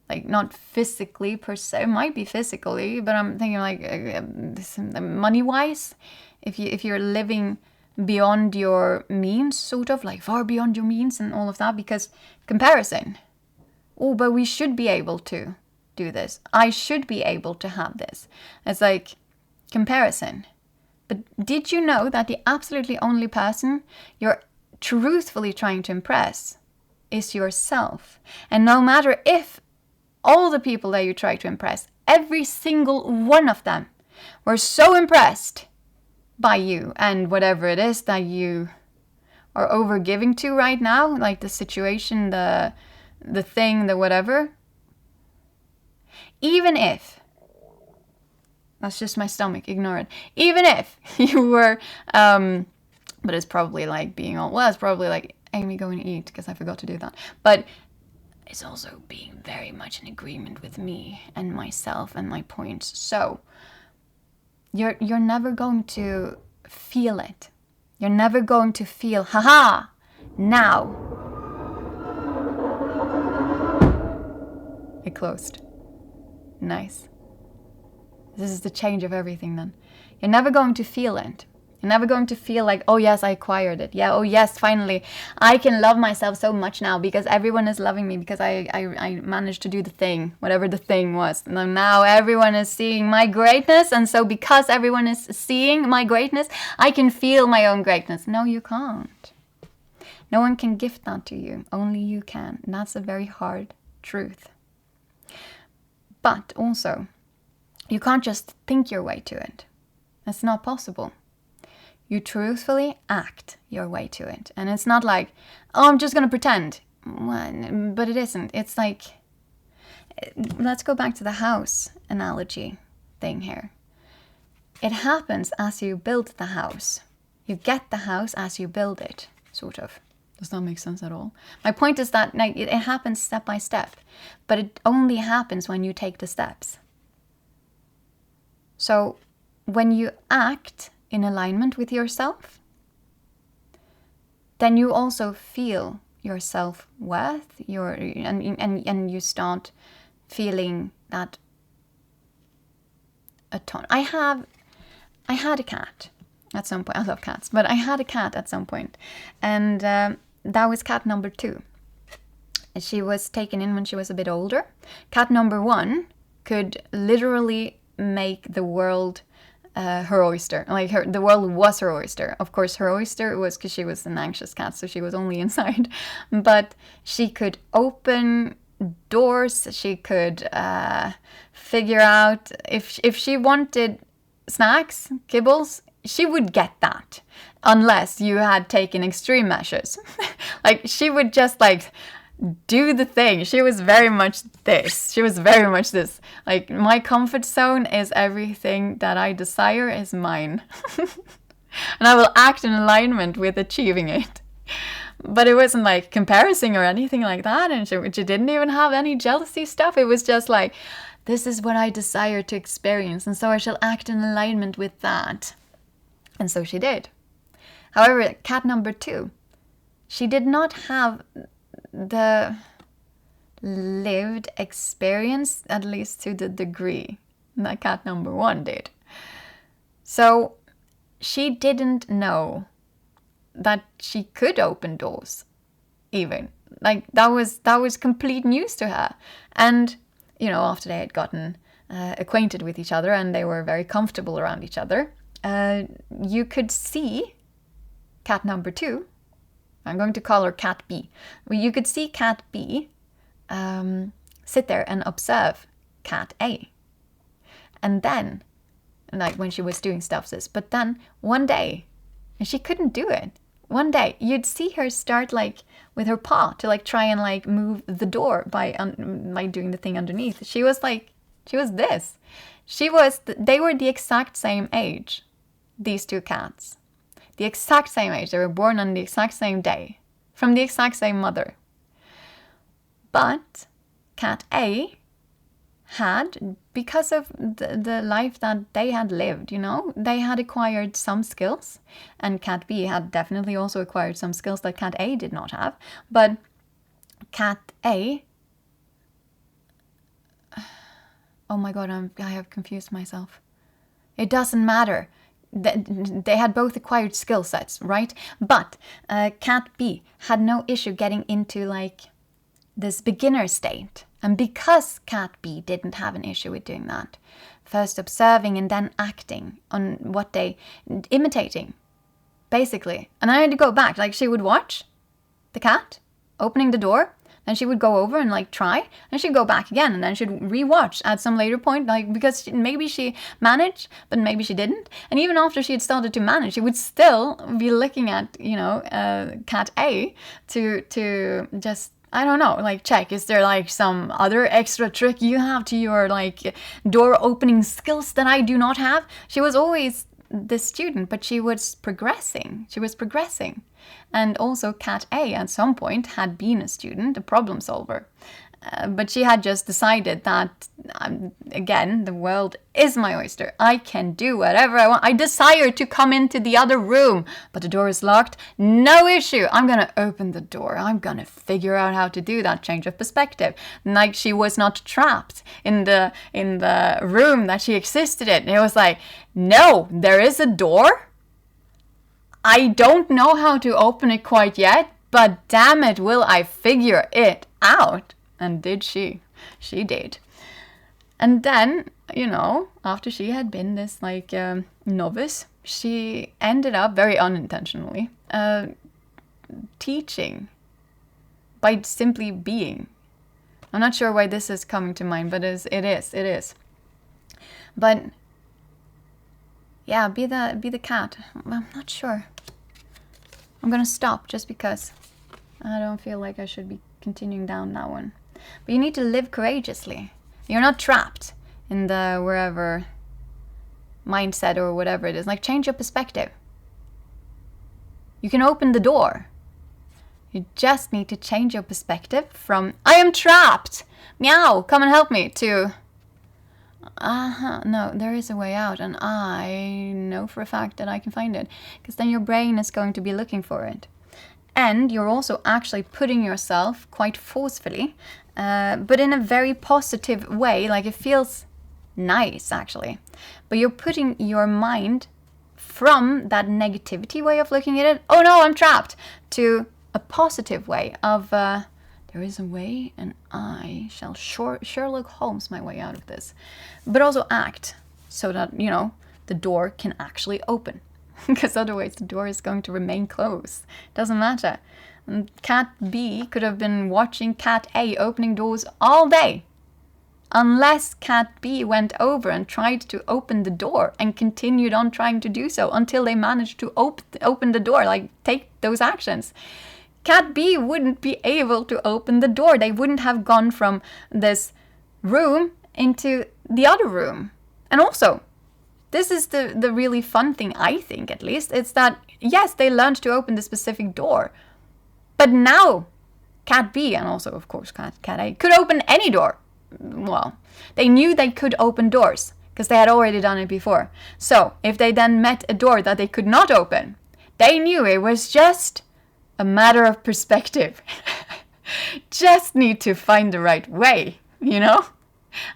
like not physically per se. It might be physically, but I'm thinking like money-wise. If you're living beyond your means, sort of like far beyond your means and all of that, because comparison. Oh, but we should be able to do this. I should be able to have this. It's like comparison. But did you know that the absolutely only person you're truthfully trying to impress is yourself? And no matter if all the people that you try to impress, every single one of them were so impressed by you and whatever it is that you are over giving to right now, like the situation, the thing, the whatever. Even if, that's just my stomach, ignore it. Even if you were, but it's probably like being all, well, it's probably like, Amy, go and eat, because I forgot to do that. But it's also being very much in agreement with me and myself and my points. So you're never going to feel it. You're never going to feel, haha, now. It closed. Nice. This is the change of everything then. You're never going to feel it. You're never going to feel like, oh yes, I acquired it. Yeah, oh yes, finally, I can love myself so much now because everyone is loving me because I managed to do the thing, whatever the thing was. And now everyone is seeing my greatness. And so because everyone is seeing my greatness, I can feel my own greatness. No, you can't. No one can gift that to you. Only you can. And that's a very hard truth. But also, you can't just think your way to it. That's not possible. You truthfully act your way to it. And it's not like, oh, I'm just going to pretend. Well, but it isn't. It's like, let's go back to the house analogy thing here. It happens as you build the house. You get the house as you build it, sort of. Does not make sense at all. My point is that like, it happens step by step. But it only happens when you take the steps. So when you act in alignment with yourself, then you also feel your self-worth, and you start feeling that a ton. I had a cat at some point. I love cats, but I had a cat at some point, and that was cat number 2. She was taken in when she was a bit older. Cat number 1 could literally make the world her oyster. Like the world was her oyster. Of course, her oyster was because she was an anxious cat, so she was only inside. But she could open doors. She could figure out if she wanted snacks, kibbles, she would get that, unless you had taken extreme measures. Like she would just like do the thing. She was very much this. She was very much this. Like, my comfort zone is everything that I desire is mine. And I will act in alignment with achieving it. But it wasn't like comparison or anything like that. And she didn't even have any jealousy stuff. It was just like, this is what I desire to experience. And so I shall act in alignment with that. And so she did. However, cat number 2, she did not have the lived experience, at least to the degree that cat number 1 did. So she didn't know that she could open doors, even. Like, that was complete news to her. And, you know, after they had gotten acquainted with each other and they were very comfortable around each other, you could see cat number 2, I'm going to call her Cat B. You could see Cat B sit there and observe Cat A. And then, like when she was doing stuff, but then one day, and she couldn't do it. One day, you'd see her start like with her paw to like try and like move the door by doing the thing underneath. She was this. They were the exact same age, these 2 cats. The exact same age. They were born on the exact same day, from the exact same mother. But Cat A had, because of the life that they had lived, you know, they had acquired some skills. And Cat B had definitely also acquired some skills that Cat A did not have. But Cat A... Oh my god, I have confused myself. It doesn't matter. They had both acquired skill sets, right? But Cat B had no issue getting into like this beginner state. And because Cat B didn't have an issue with doing that, first observing and then acting on what imitating, basically. And I had to go back, like she would watch the cat opening the door, then she would go over and like try, and she'd go back again, and then she'd rewatch at some later point, like because maybe she managed, but maybe she didn't. And even after she had started to manage, she would still be looking at, you know, Cat A to just, I don't know, like check, is there like some other extra trick you have to your like door opening skills that I do not have? She was always the student, but she was progressing. And also Cat A at some point had been a student, a problem solver. But she had just decided that, again, the world is my oyster. I can do whatever I want. I desire to come into the other room, but the door is locked. No issue. I'm going to open the door. I'm going to figure out how to do that change of perspective. Like she was not trapped in the room that she existed in. It was like, no, there is a door. I don't know how to open it quite yet, but damn it, will I figure it out. And did she? She did. And then, you know, after she had been this like novice, she ended up very unintentionally teaching by simply being. I'm not sure why this is coming to mind, but it is. But yeah, be the cat. I'm not sure. I'm gonna stop just because I don't feel like I should be continuing down that one. But you need to live courageously. You're not trapped in the wherever mindset or whatever it is. Like, change your perspective. You can open the door. You just need to change your perspective from, I am trapped! Meow, come and help me, to, no, there is a way out, and I know for a fact that I can find it. Because then your brain is going to be looking for it. And you're also actually putting yourself quite forcefully, but in a very positive way. Like, it feels nice, actually. But you're putting your mind from that negativity way of looking at it, oh no, I'm trapped, to a positive way of, there is a way and I shall Sherlock Holmes my way out of this. But also act so that, you know, the door can actually open. Because otherwise the door is going to remain closed. Doesn't matter. And Cat B could have been watching Cat A opening doors all day. Unless Cat B went over and tried to open the door and continued on trying to do so until they managed to open the door, like take those actions. Cat B wouldn't be able to open the door. They wouldn't have gone from this room into the other room. And also, this is the really fun thing, I think at least, it's that, yes, they learned to open the specific door. But now, Cat B, and also, of course, Cat A, could open any door. Well, they knew they could open doors because they had already done it before. So if they then met a door that they could not open, they knew it was just a matter of perspective. Just need to find the right way, you know?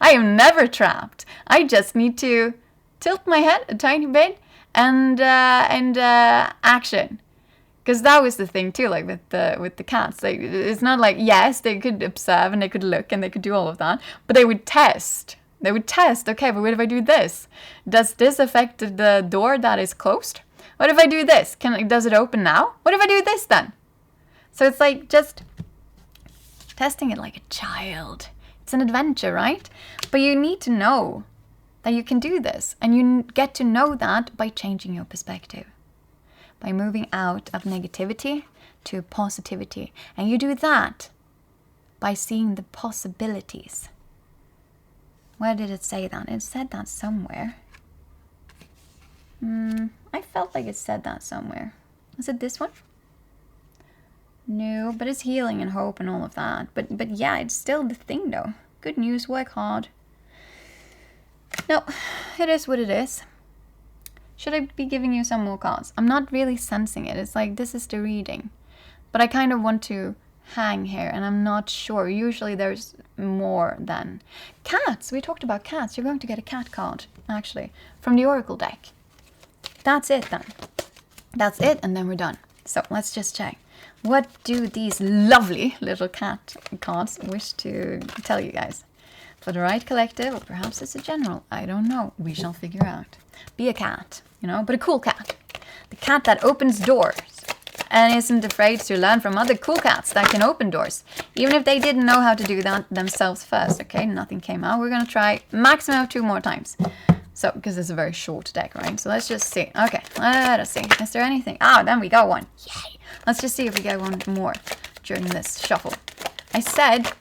I am never trapped. I just need to tilt my head a tiny bit and action. Because that was the thing too, like with the cats. Like, it's not like, yes, they could observe and they could look and they could do all of that, but they would test. They would test, okay, but what if I do this? Does this affect the door that is closed? What if I do this? Does it open now? What if I do this then? So it's like just testing it like a child. It's an adventure, right? But you need to know that you can do this. And you get to know that by changing your perspective. By moving out of negativity to positivity. And you do that by seeing the possibilities. Where did it say that? It said that somewhere. I felt like it said that somewhere. Was it this one? No, but it's healing and hope and all of that. But yeah, it's still the thing though. Good news, work hard. No, it is what it is. Should I be giving you some more cards? I'm not really sensing it. It's like, this is the reading. But I kind of want to hang here, and I'm not sure. Usually there's more than... Cats! We talked about cats. You're going to get a cat card, actually, from the Oracle deck. That's it, then. That's it, and then we're done. So, let's just check. What do these lovely little cat cards wish to tell you guys? For the right collective, or perhaps it's a general. I don't know. We shall figure out. Be a cat, you know, but a cool cat. The cat that opens doors and isn't afraid to learn from other cool cats that can open doors. Even if they didn't know how to do that themselves first. Okay, nothing came out. We're going to try maximum of 2 more times. So, because it's a very short deck, right? So let's just see. Okay, let us see. Is there anything? Oh, then we got one. Yay! Let's just see if we get one more during this shuffle. I said...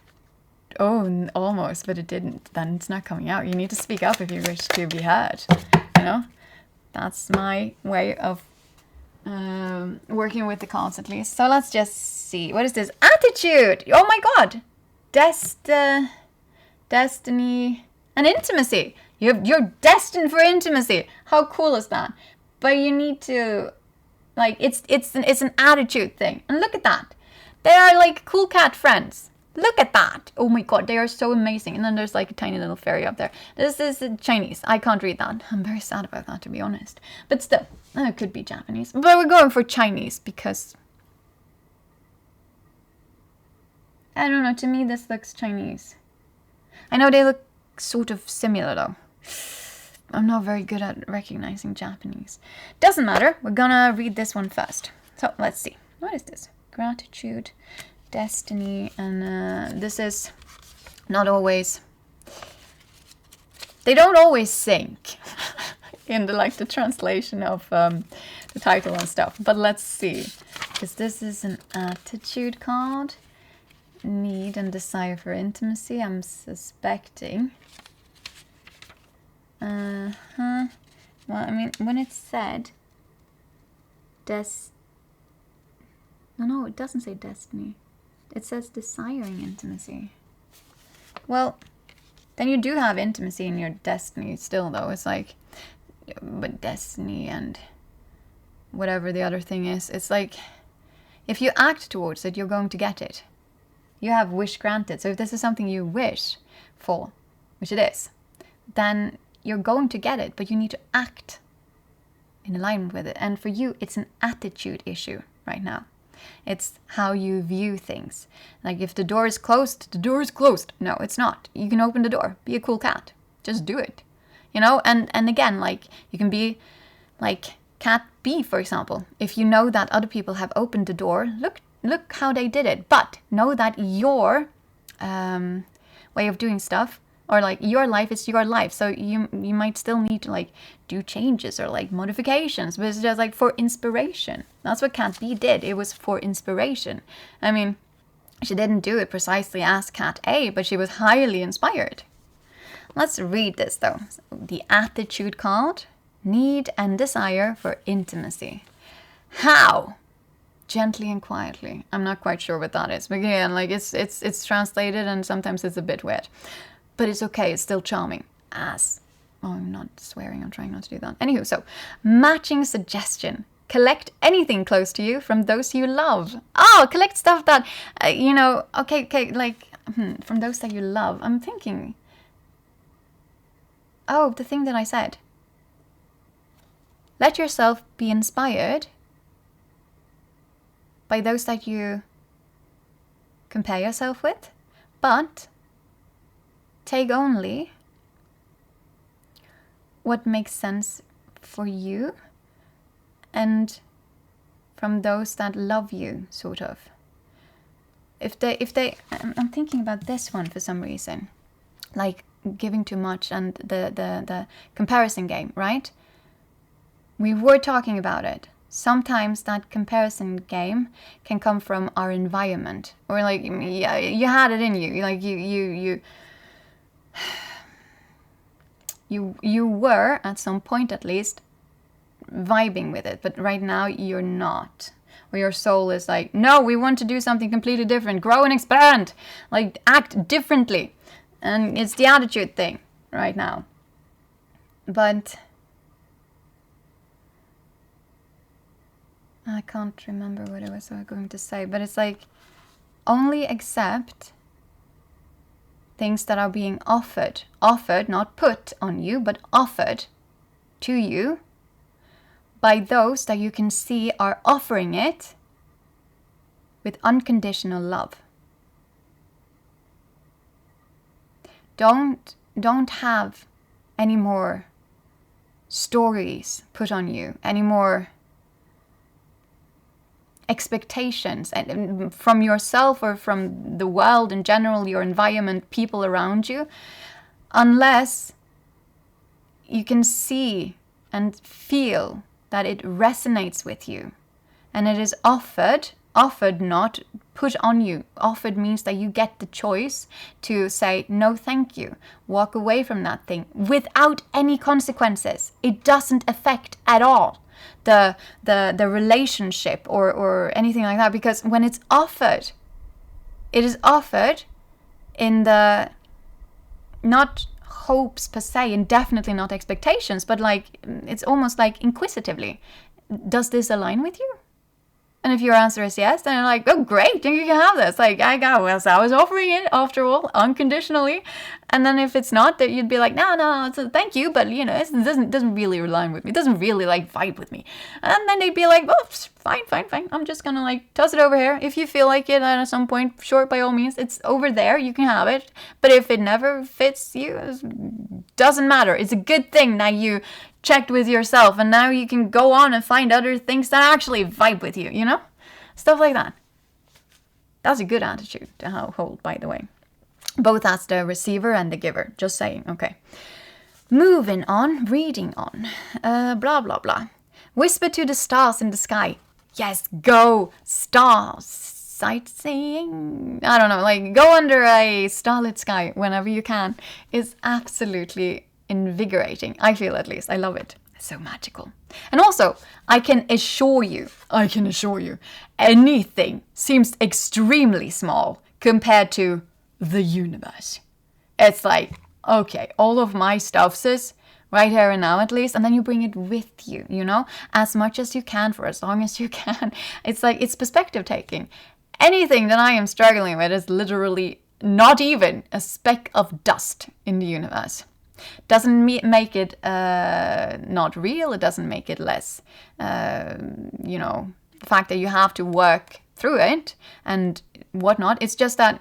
Oh, almost, but it didn't. Then it's not coming out. You need to speak up if you wish to be heard. You know? That's my way of working with the cards, at least. So let's just see. What is this? Attitude! Oh my god! Destiny and intimacy. You're destined for intimacy. How cool is that? But you need to... Like, it's an attitude thing. And look at that. They are like cool cat friends. Look at that. Oh my god, they are so amazing. And then there's like a tiny little fairy up there. This is Chinese. I can't read that. I'm very sad about that, to be honest. But still, it could be Japanese. But we're going for Chinese because... I don't know, to me this looks Chinese. I know they look sort of similar though. I'm not very good at recognizing Japanese. Doesn't matter. We're gonna read this one first. So, let's see. What is this? Gratitude... Destiny, and this is not always... They don't always sync in the translation of the title and stuff. But let's see, because this is an attitude card. Need and desire for intimacy, I'm suspecting. Well, I mean, when it said no, it doesn't say destiny. It says desiring intimacy. Well, then you do have intimacy in your destiny still, though. It's like, but destiny and whatever the other thing is, it's like, if you act towards it, you're going to get it. You have wish granted. So if this is something you wish for, which it is, then you're going to get it, but you need to act in alignment with it. And for you, it's an attitude issue right now. It's how you view things. Like if the door is closed, the door is closed. No, it's not. You can open the door. Be a cool cat. Just do it. You know, and again, like you can be like cat B, for example. If you know that other people have opened the door, look how they did it. But know that your way of doing stuff, or like your life is your life. So you might still need to like do changes or like modifications, but it's just like for inspiration. That's what Cat B did. It was for inspiration. I mean, she didn't do it precisely as Cat A, but she was highly inspired. Let's read this though. The attitude card, need and desire for intimacy. How? Gently and quietly. I'm not quite sure what that is. But again, like it's translated and sometimes it's a bit weird. But it's okay, it's still charming. Oh, I'm not swearing, I'm trying not to do that. Anywho, so, matching suggestion. Collect anything close to you from those you love. Oh, collect stuff that, okay, like, from those that you love. I'm thinking, oh, the thing that I said. Let yourself be inspired by those that you compare yourself with, but take only what makes sense for you and from those that love you, sort of. I'm thinking about this one for some reason, like giving too much and the comparison game, right? We were talking about it. Sometimes that comparison game can come from our environment, or like, yeah, you had it in you, like you were at some point at least vibing with it, but right now you're not. Or your soul is like, no, we want to do something completely different, grow and expand, like act differently. And it's the attitude thing right now. But I can't remember what I was going to say, but it's like, only accept things that are being offered, not put on you, but offered to you by those that you can see are offering it with unconditional love. Don't have any more stories put on you, any more expectations and from yourself or from the world in general, your environment, people around you, unless you can see and feel that it resonates with you and it is offered, not put on you. Offered means that you get the choice to say no thank you, walk away from that thing without any consequences. It doesn't affect at all the relationship or anything like that, because when it's offered, it is offered in the not hopes per se, and definitely not expectations, but like it's almost like inquisitively, does this align with you? And if your answer is yes, then you're like, oh great, then you can have this. Like I was offering it after all, unconditionally. And then if it's not, that you'd be like, no, it's a thank you, but you know, it doesn't really align with me. It doesn't really like vibe with me. And then they'd be like, oh, fine. I'm just gonna like toss it over here. If you feel like it at some point, sure, by all means, it's over there. You can have it. But if it never fits you, it doesn't matter. It's a good thing that you checked with yourself, and now you can go on and find other things that actually vibe with you, you know? Stuff like that. That's a good attitude to hold, by the way. Both as the receiver and the giver. Just saying, okay. Moving on, reading on. Blah, blah, blah. Whisper to the stars in the sky. Yes, go stars. Sightseeing. I don't know, like go under a starlit sky whenever you can. Is absolutely invigorating. I feel, at least. I love it. It's so magical. And also, I can assure you, anything seems extremely small compared to the universe. It's like, okay, all of my stuff, sis, right here and now at least, and then you bring it with you, you know, as much as you can for as long as you can. It's like, it's perspective taking. Anything that I am struggling with is literally not even a speck of dust in the universe. Doesn't make it not real. It doesn't make it less, the fact that you have to work through it and whatnot. It's just that,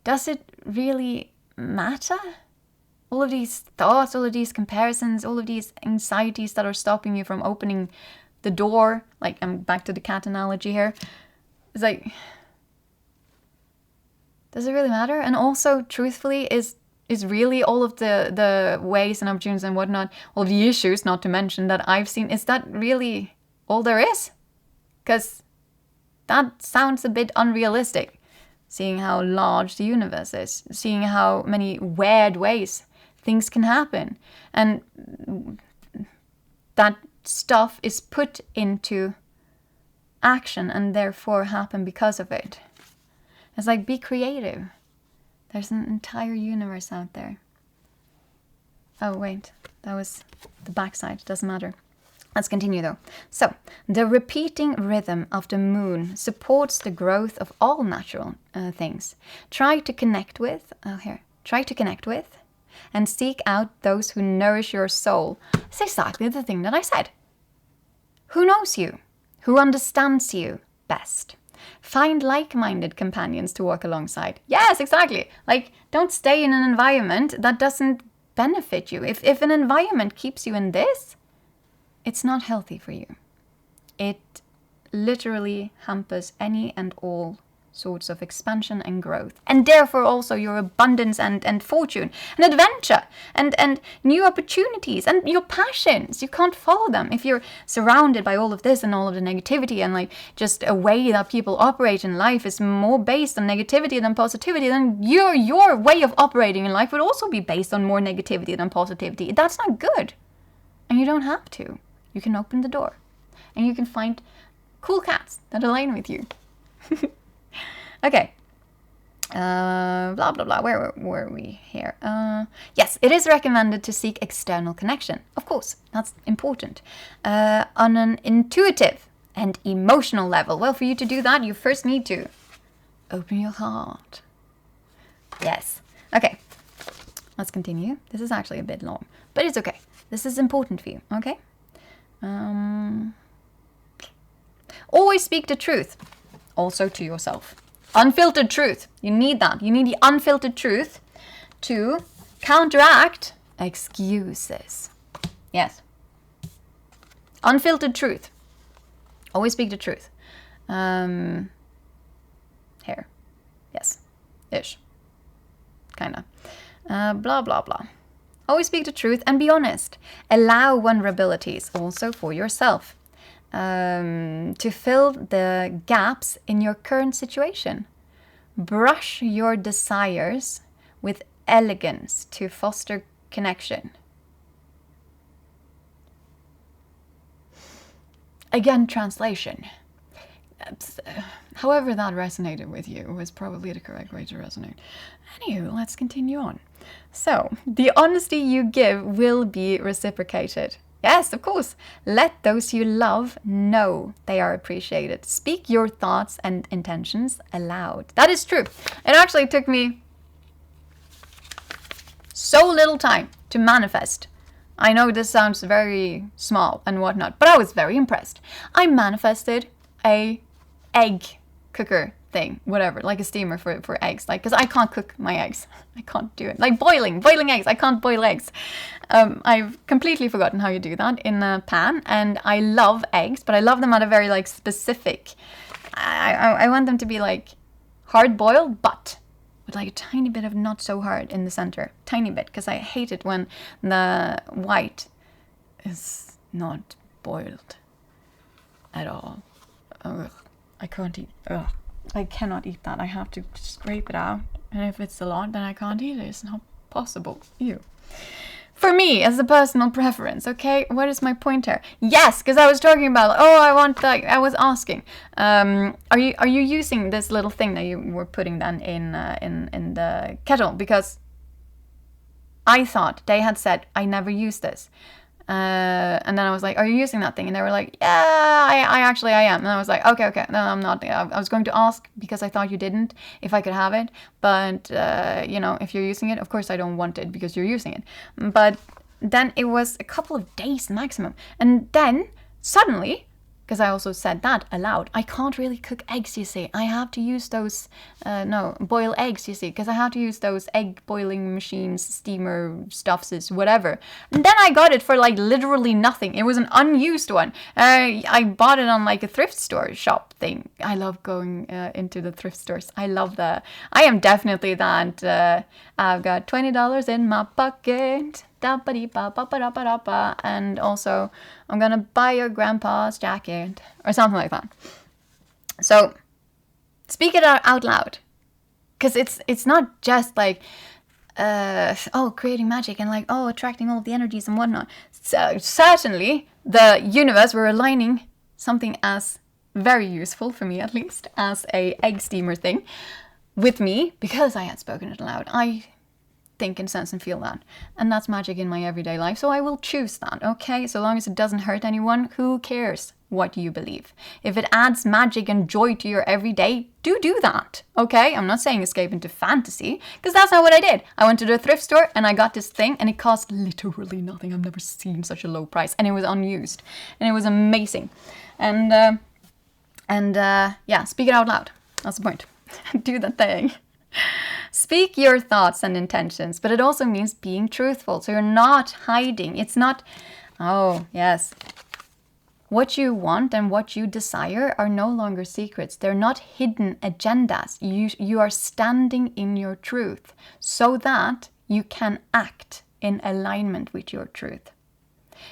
does it really matter? All of these thoughts, all of these comparisons, all of these anxieties that are stopping you from opening the door, like, I'm back to the cat analogy here. It's like, does it really matter? And also, truthfully, is really all of the ways and opportunities and whatnot, all of the issues, not to mention, that I've seen, is that really all there is? Because that sounds a bit unrealistic, seeing how large the universe is, seeing how many weird ways things can happen. And that stuff is put into action and therefore happen because of it. It's like, be creative. There's an entire universe out there. Oh, wait. That was the backside. Doesn't matter. Let's continue, though. So, the repeating rhythm of the moon supports the growth of all natural things. Try to connect with and seek out those who nourish your soul. It's exactly the thing that I said. Who knows you? Who understands you best? Find like-minded companions to walk alongside. Yes, exactly. Like, don't stay in an environment that doesn't benefit you. If an environment keeps you in this, it's not healthy for you. It literally hampers any and all sorts of expansion and growth, and therefore also your abundance and fortune and adventure and new opportunities and your passions. You can't follow them if you're surrounded by all of this and all of the negativity, and like, just a way that people operate in life is more based on negativity than positivity. Then your way of operating in life would also be based on more negativity than positivity. That's not good, and you don't have to. You can open the door and you can find cool cats that align with you. Okay. Blah, blah, blah. Where were we here? Yes, it is recommended to seek external connection. Of course, that's important. On an intuitive and emotional level. Well, for you to do that, you first need to open your heart. Yes. Okay. Let's continue. This is actually a bit long, but it's okay. This is important for you, okay? Always speak the truth, also to yourself. Unfiltered truth. You need that. You need the unfiltered truth to counteract excuses. Yes. Unfiltered truth. Always speak the truth. Here. Yes. Ish. Kinda. Blah, blah, blah. Always speak the truth and be honest. Allow vulnerabilities also for yourself. To fill the gaps in your current situation. Brush your desires with elegance to foster connection. Again, translation. However that resonated with you was probably the correct way to resonate. Anywho, let's continue on. So, the honesty you give will be reciprocated. Yes, of course. Let those you love know they are appreciated. Speak your thoughts and intentions aloud. That is true. It actually took me so little time to manifest. I know this sounds very small and whatnot, but I was very impressed. I manifested a egg cooker thing, whatever, like a steamer for eggs, like, because I can't cook my eggs. I can't do it. Like boiling eggs. I can't boil eggs. I've completely forgotten how you do that in a pan, and I love eggs, but I love them at a very like specific. I want them to be like hard boiled, but with like a tiny bit of not so hard in the center, tiny bit, because I hate it when the white is not boiled at all. Ugh. I can't eat. Ugh. I cannot eat that. I have to scrape it out. And if it's a lot, then I can't eat it. It's not possible. Ew. For me, as a personal preference, okay? What is my point here? Yes, because I was talking about, I was asking, are you using this little thing that you were putting then in the kettle? Because I thought they had said, I never use this. And then I was like, are you using that thing? And they were like, yeah, I am. And I was like, okay, no, I'm not. I was going to ask because I thought you didn't, if I could have it. But, if you're using it, of course I don't want it because you're using it. But then it was a couple of days maximum. And then suddenly, because I also said that aloud, I can't really cook eggs, you see. I have to use those, boil eggs, you see, because I have to use those egg boiling machines, steamer stuffs, whatever. And then I got it for like literally nothing. It was an unused one. I bought it on like a thrift store shop thing. I love going into the thrift stores. I love that. I am definitely that. I've got $20 in my pocket. And also, I'm gonna buy your grandpa's jacket or something like that. So speak it out loud, because it's not just like creating magic and like attracting all of the energies and whatnot. So certainly the universe were aligning something as very useful for me, at least as a egg steamer thing, with me, because I had spoken it aloud. I think and sense and feel that, and that's magic in my everyday life, so I will choose that. Okay, so long as it doesn't hurt anyone, who cares what you believe? If it adds magic and joy to your everyday, do that. Okay, I'm not saying escape into fantasy, because that's not what I did. I went to the thrift store and I got this thing, and it cost literally nothing. I've never seen such a low price, and it was unused, and it was amazing. And speak it out loud. That's the point. Do that thing. Speak your thoughts and intentions, but it also means being truthful. So you're not hiding. It's not, what you want and what you desire are no longer secrets. They're not hidden agendas. You are standing in your truth so that you can act in alignment with your truth.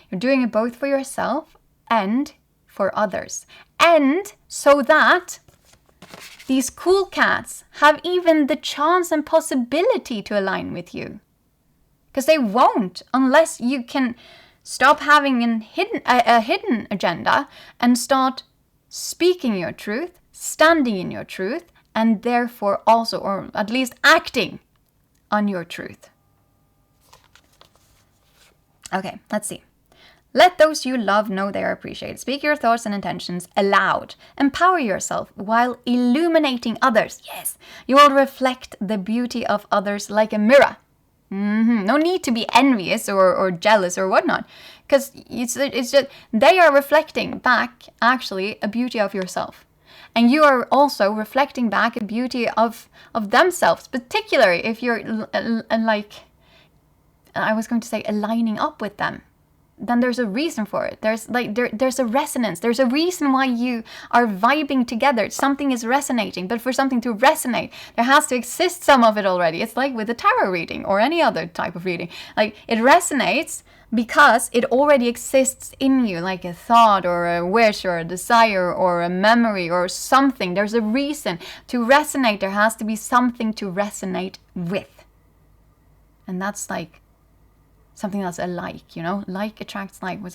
You're doing it both for yourself and for others. And so that these cool cats have even the chance and possibility to align with you. Because they won't unless you can stop having a hidden agenda and start speaking your truth, standing in your truth, and therefore also, or at least acting on your truth. Okay, let's see. Let those you love know they are appreciated. Speak your thoughts and intentions aloud. Empower yourself while illuminating others. Yes, you will reflect the beauty of others like a mirror. No need to be envious or jealous or whatnot, because it's just they are reflecting back actually a beauty of yourself, and you are also reflecting back a beauty of themselves. Particularly if you're aligning up with them. Then there's a reason for it. There's a resonance. There's a reason why you are vibing together. Something is resonating. But for something to resonate, there has to exist some of it already. It's like with a tarot reading or any other type of reading. Like, it resonates because it already exists in you, like a thought or a wish or a desire or a memory or something. There's a reason to resonate. There has to be something to resonate with. And that's like something that's alike, like attracts like was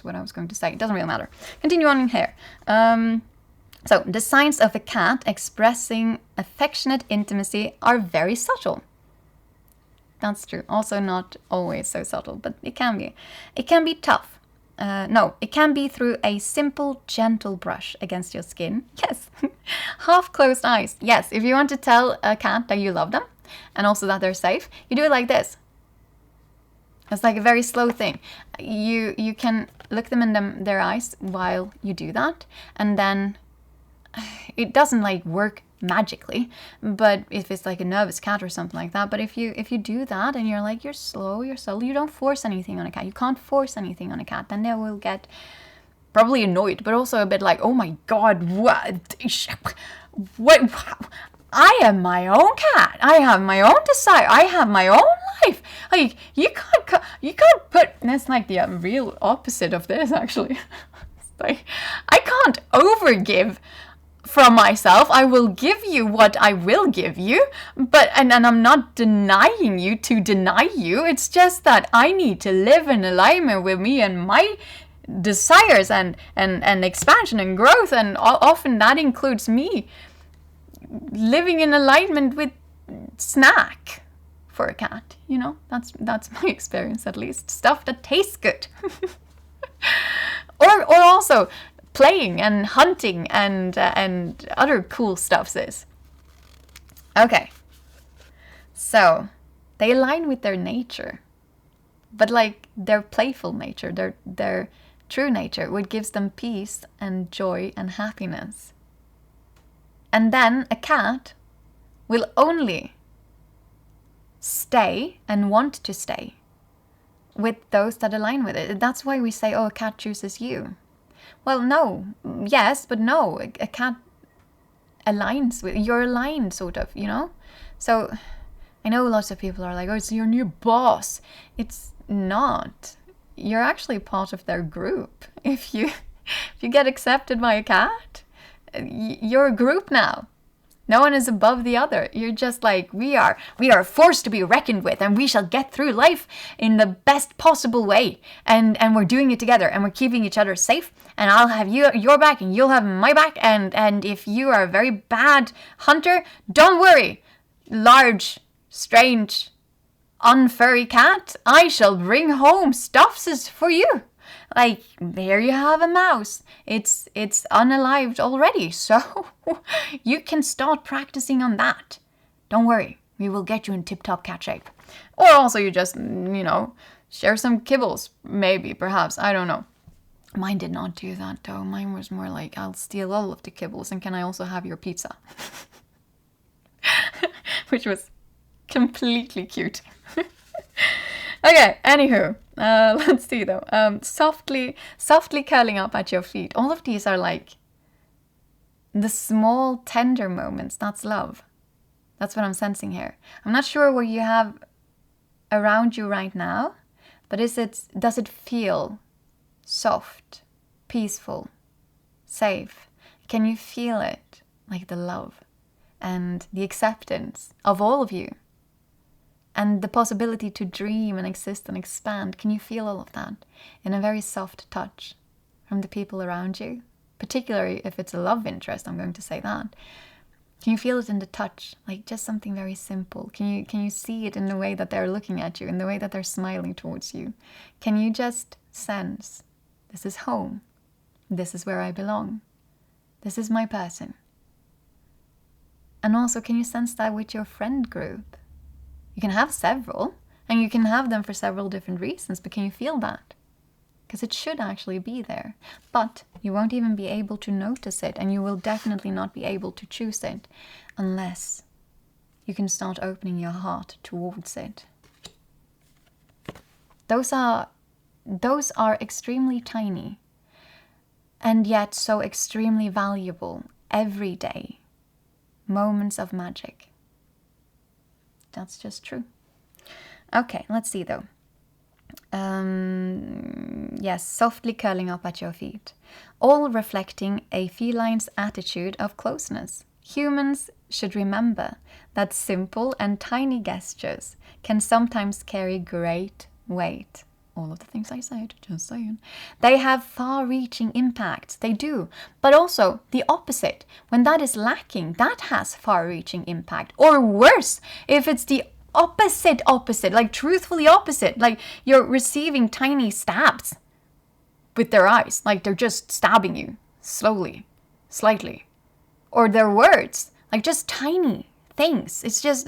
what I was going to say. It doesn't really matter. Continue on here. So the signs of a cat expressing affectionate intimacy are very subtle. That's true. Also not always so subtle, but it can be. It can be tough. It can be through a simple, gentle brush against your skin. Yes. Half closed eyes. Yes, if you want to tell a cat that you love them and also that they're safe, you do it like this. It's like a very slow thing. You can look them in their eyes while you do that, and then it doesn't like work magically. But if it's like a nervous cat or something like that, but if you do that and you're slow, you're subtle, you don't force anything on a cat. You can't force anything on a cat. Then they will get probably annoyed, but also a bit like, oh my god, what? I am my own cat. I have my own desire. I have my own life. Like, you can't put. That's like the real opposite of this, actually. It's like, I can't overgive from myself. I will give you what I will give you, but and I'm not denying you to deny you. It's just that I need to live in alignment with me and my desires and expansion and growth, and often that includes me living in alignment with snack for a cat, you know? That's my experience, at least. Stuff that tastes good. or also playing and hunting and other cool stuff is. Okay. So, they align with their nature. But like their playful nature, their true nature, what gives them peace and joy and happiness. And then a cat will only stay and want to stay with those that align with it. That's why we say, oh, a cat chooses you. Well, no. Yes, but no. A cat aligns with... You're aligned, sort of, you know? So, I know lots of people are like, oh, it's your new boss. It's not. You're actually part of their group. If you get accepted by a cat, you're a group now. No one is above the other. You're just like, we are a force to be reckoned with, and we shall get through life in the best possible way. And we're doing it together, and we're keeping each other safe, and I'll have your back and you'll have my back, and if you are a very bad hunter, don't worry. Large, strange, unfurry cat, I shall bring home stuffs for you. Like, there you have a mouse. It's unalived already, so you can start practicing on that. Don't worry, we will get you in tip-top cat shape. Or also you just, you know, share some kibbles, maybe, perhaps, I don't know. Mine did not do that, though. Mine was more like, I'll steal all of the kibbles, and can I also have your pizza? Which was completely cute. Okay, anywho, let's see though. Softly curling up at your feet. All of these are like the small, tender moments. That's love. That's what I'm sensing here. I'm not sure what you have around you right now, but does it feel soft, peaceful, safe? Can you feel it? Like the love and the acceptance of all of you. And the possibility to dream and exist and expand. Can you feel all of that in a very soft touch from the people around you? Particularly if it's a love interest, I'm going to say that. Can you feel it in the touch? Like just something very simple. Can you see it in the way that they're looking at you, in the way that they're smiling towards you? Can you just sense, this is home. This is where I belong. This is my person. And also, can you sense that with your friend group? You can have several, and you can have them for several different reasons, but can you feel that? Because it should actually be there. But you won't even be able to notice it, and you will definitely not be able to choose it unless you can start opening your heart towards it. Those are extremely tiny, and yet so extremely valuable everyday moments of magic. That's just true. Okay, let's see though. Yes, softly curling up at your feet. All reflecting a feline's attitude of closeness. Humans should remember that simple and tiny gestures can sometimes carry great weight. All of the things I said, just saying. They have far-reaching impacts, they do. But also, the opposite. When that is lacking, that has far-reaching impact. Or worse, if it's the opposite, like truthfully opposite. Like you're receiving tiny stabs with their eyes. Like they're just stabbing you, slowly, slightly. Or their words, like just tiny things. It's just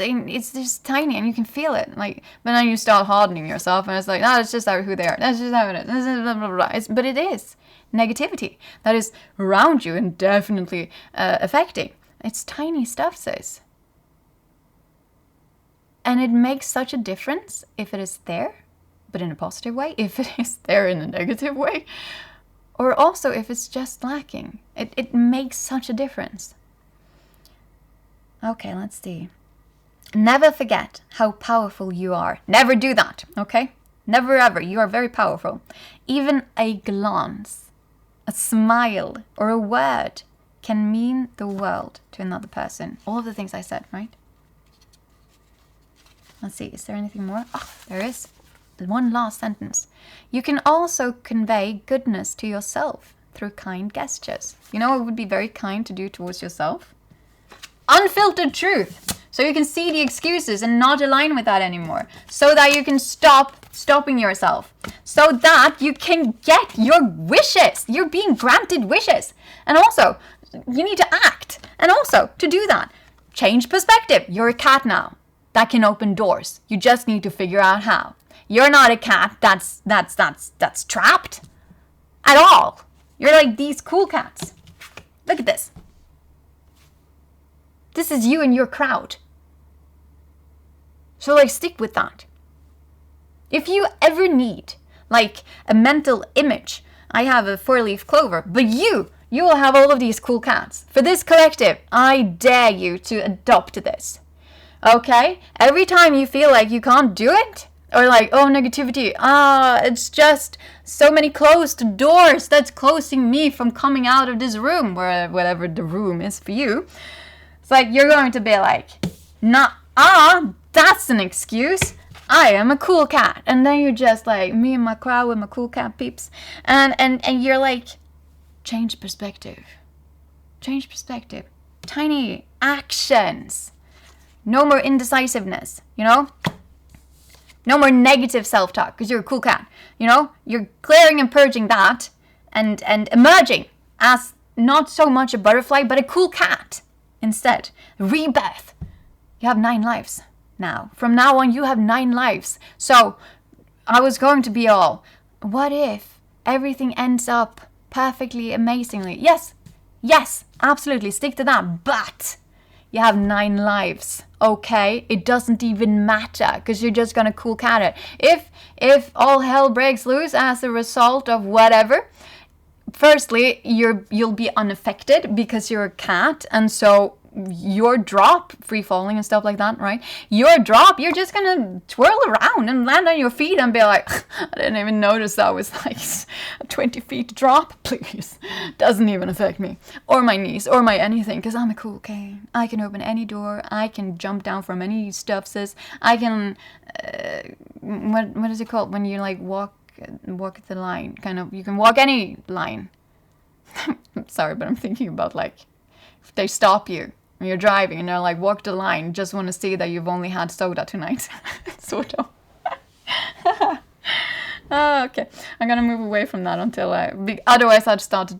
tiny, and you can feel it. Like, but then you start hardening yourself, and it's like, no, it's just who they are. That's just how it is. This is blah, blah, blah. But it is negativity that is around you and definitely affecting. It's tiny stuff, sis. And it makes such a difference if it is there, but in a positive way. If it is there in a negative way, or also if it's just lacking. It makes such a difference. Okay, let's see. Never forget how powerful you are. Never do that, okay? Never ever. You are very powerful. Even a glance, a smile, or a word can mean the world to another person. All of the things I said, right? Let's see, is there anything more? Oh, there is. One last sentence. You can also convey goodness to yourself through kind gestures. You know what would be very kind to do towards yourself? Unfiltered truth. So you can see the excuses and not align with that anymore. So that you can stop stopping yourself. So that you can get your wishes. You're being granted wishes. And also, you need to act. And also, to do that, change perspective. You're a cat now. That can open doors. You just need to figure out how. You're not a cat that's trapped at all. You're like these cool cats. Look at this. This is you and your crowd. So like stick with that. If you ever need like a mental image, I have a 4-leaf clover, but you will have all of these cool cats. For this collective, I dare you to adopt this. Okay? Every time you feel like you can't do it, or like, oh, negativity, it's just so many closed doors that's closing me from coming out of this room, whatever the room is for you. It's like, you're going to be like, nah, that's an excuse. I am a cool cat. And then you're just like, me and my crowd with my cool cat peeps. And you're like, change perspective. Change perspective. Tiny actions. No more indecisiveness, you know? No more negative self-talk because you're a cool cat. You know, you're clearing and purging that and emerging as not so much a butterfly, but a cool cat instead. Rebirth. You have 9 lives now. From now on, you have 9 lives. So I was going to be all, what if everything ends up perfectly, amazingly? Yes, absolutely. Stick to that. But you have 9 lives. Okay, it doesn't even matter because you're just gonna cool cat it. If all hell breaks loose as a result of whatever, firstly, you'll be unaffected because you're a cat, and so your drop, free falling and stuff like that, right? Your drop, you're just gonna twirl around and land on your feet and be like, I didn't even notice that was like a 20 feet drop, please. Doesn't even affect me or my knees or my anything because I'm a cool cat. I can open any door. I can jump down from any stuffs. I can, what is it called when you like walk the line? Kind of, you can walk any line. Sorry, but I'm thinking about like, if they stop you when you're driving and they're like, walk the line, just want to see that you've only had soda tonight. Sort of. Okay, I'm gonna move away from that until otherwise I'd start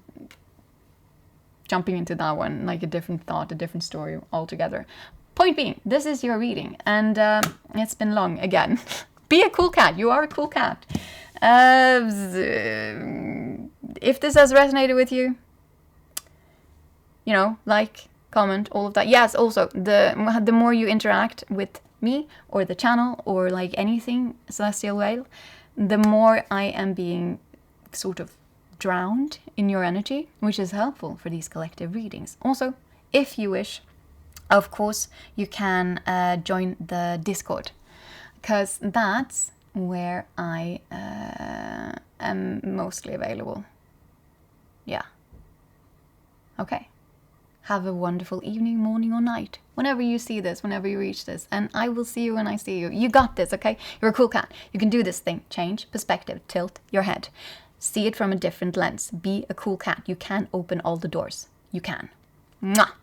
jumping into that one, like a different thought, a different story altogether. Point being, this is your reading, and it's been long again. Be a cool cat. You are a cool cat. If this has resonated with you, you know, like, comment, all of that. Yes, also, the more you interact with me or the channel or like anything Celestial Veil, the more I am being sort of drowned in your energy, which is helpful for these collective readings. Also, if you wish, of course, you can join the Discord, because that's where I am mostly available. Yeah. Okay. Have a wonderful evening, morning, or night. Whenever you see this, whenever you reach this. And I will see you when I see you. You got this, okay? You're a cool cat. You can do this thing. Change perspective. Tilt your head. See it from a different lens. Be a cool cat. You can open all the doors. You can. Mwah!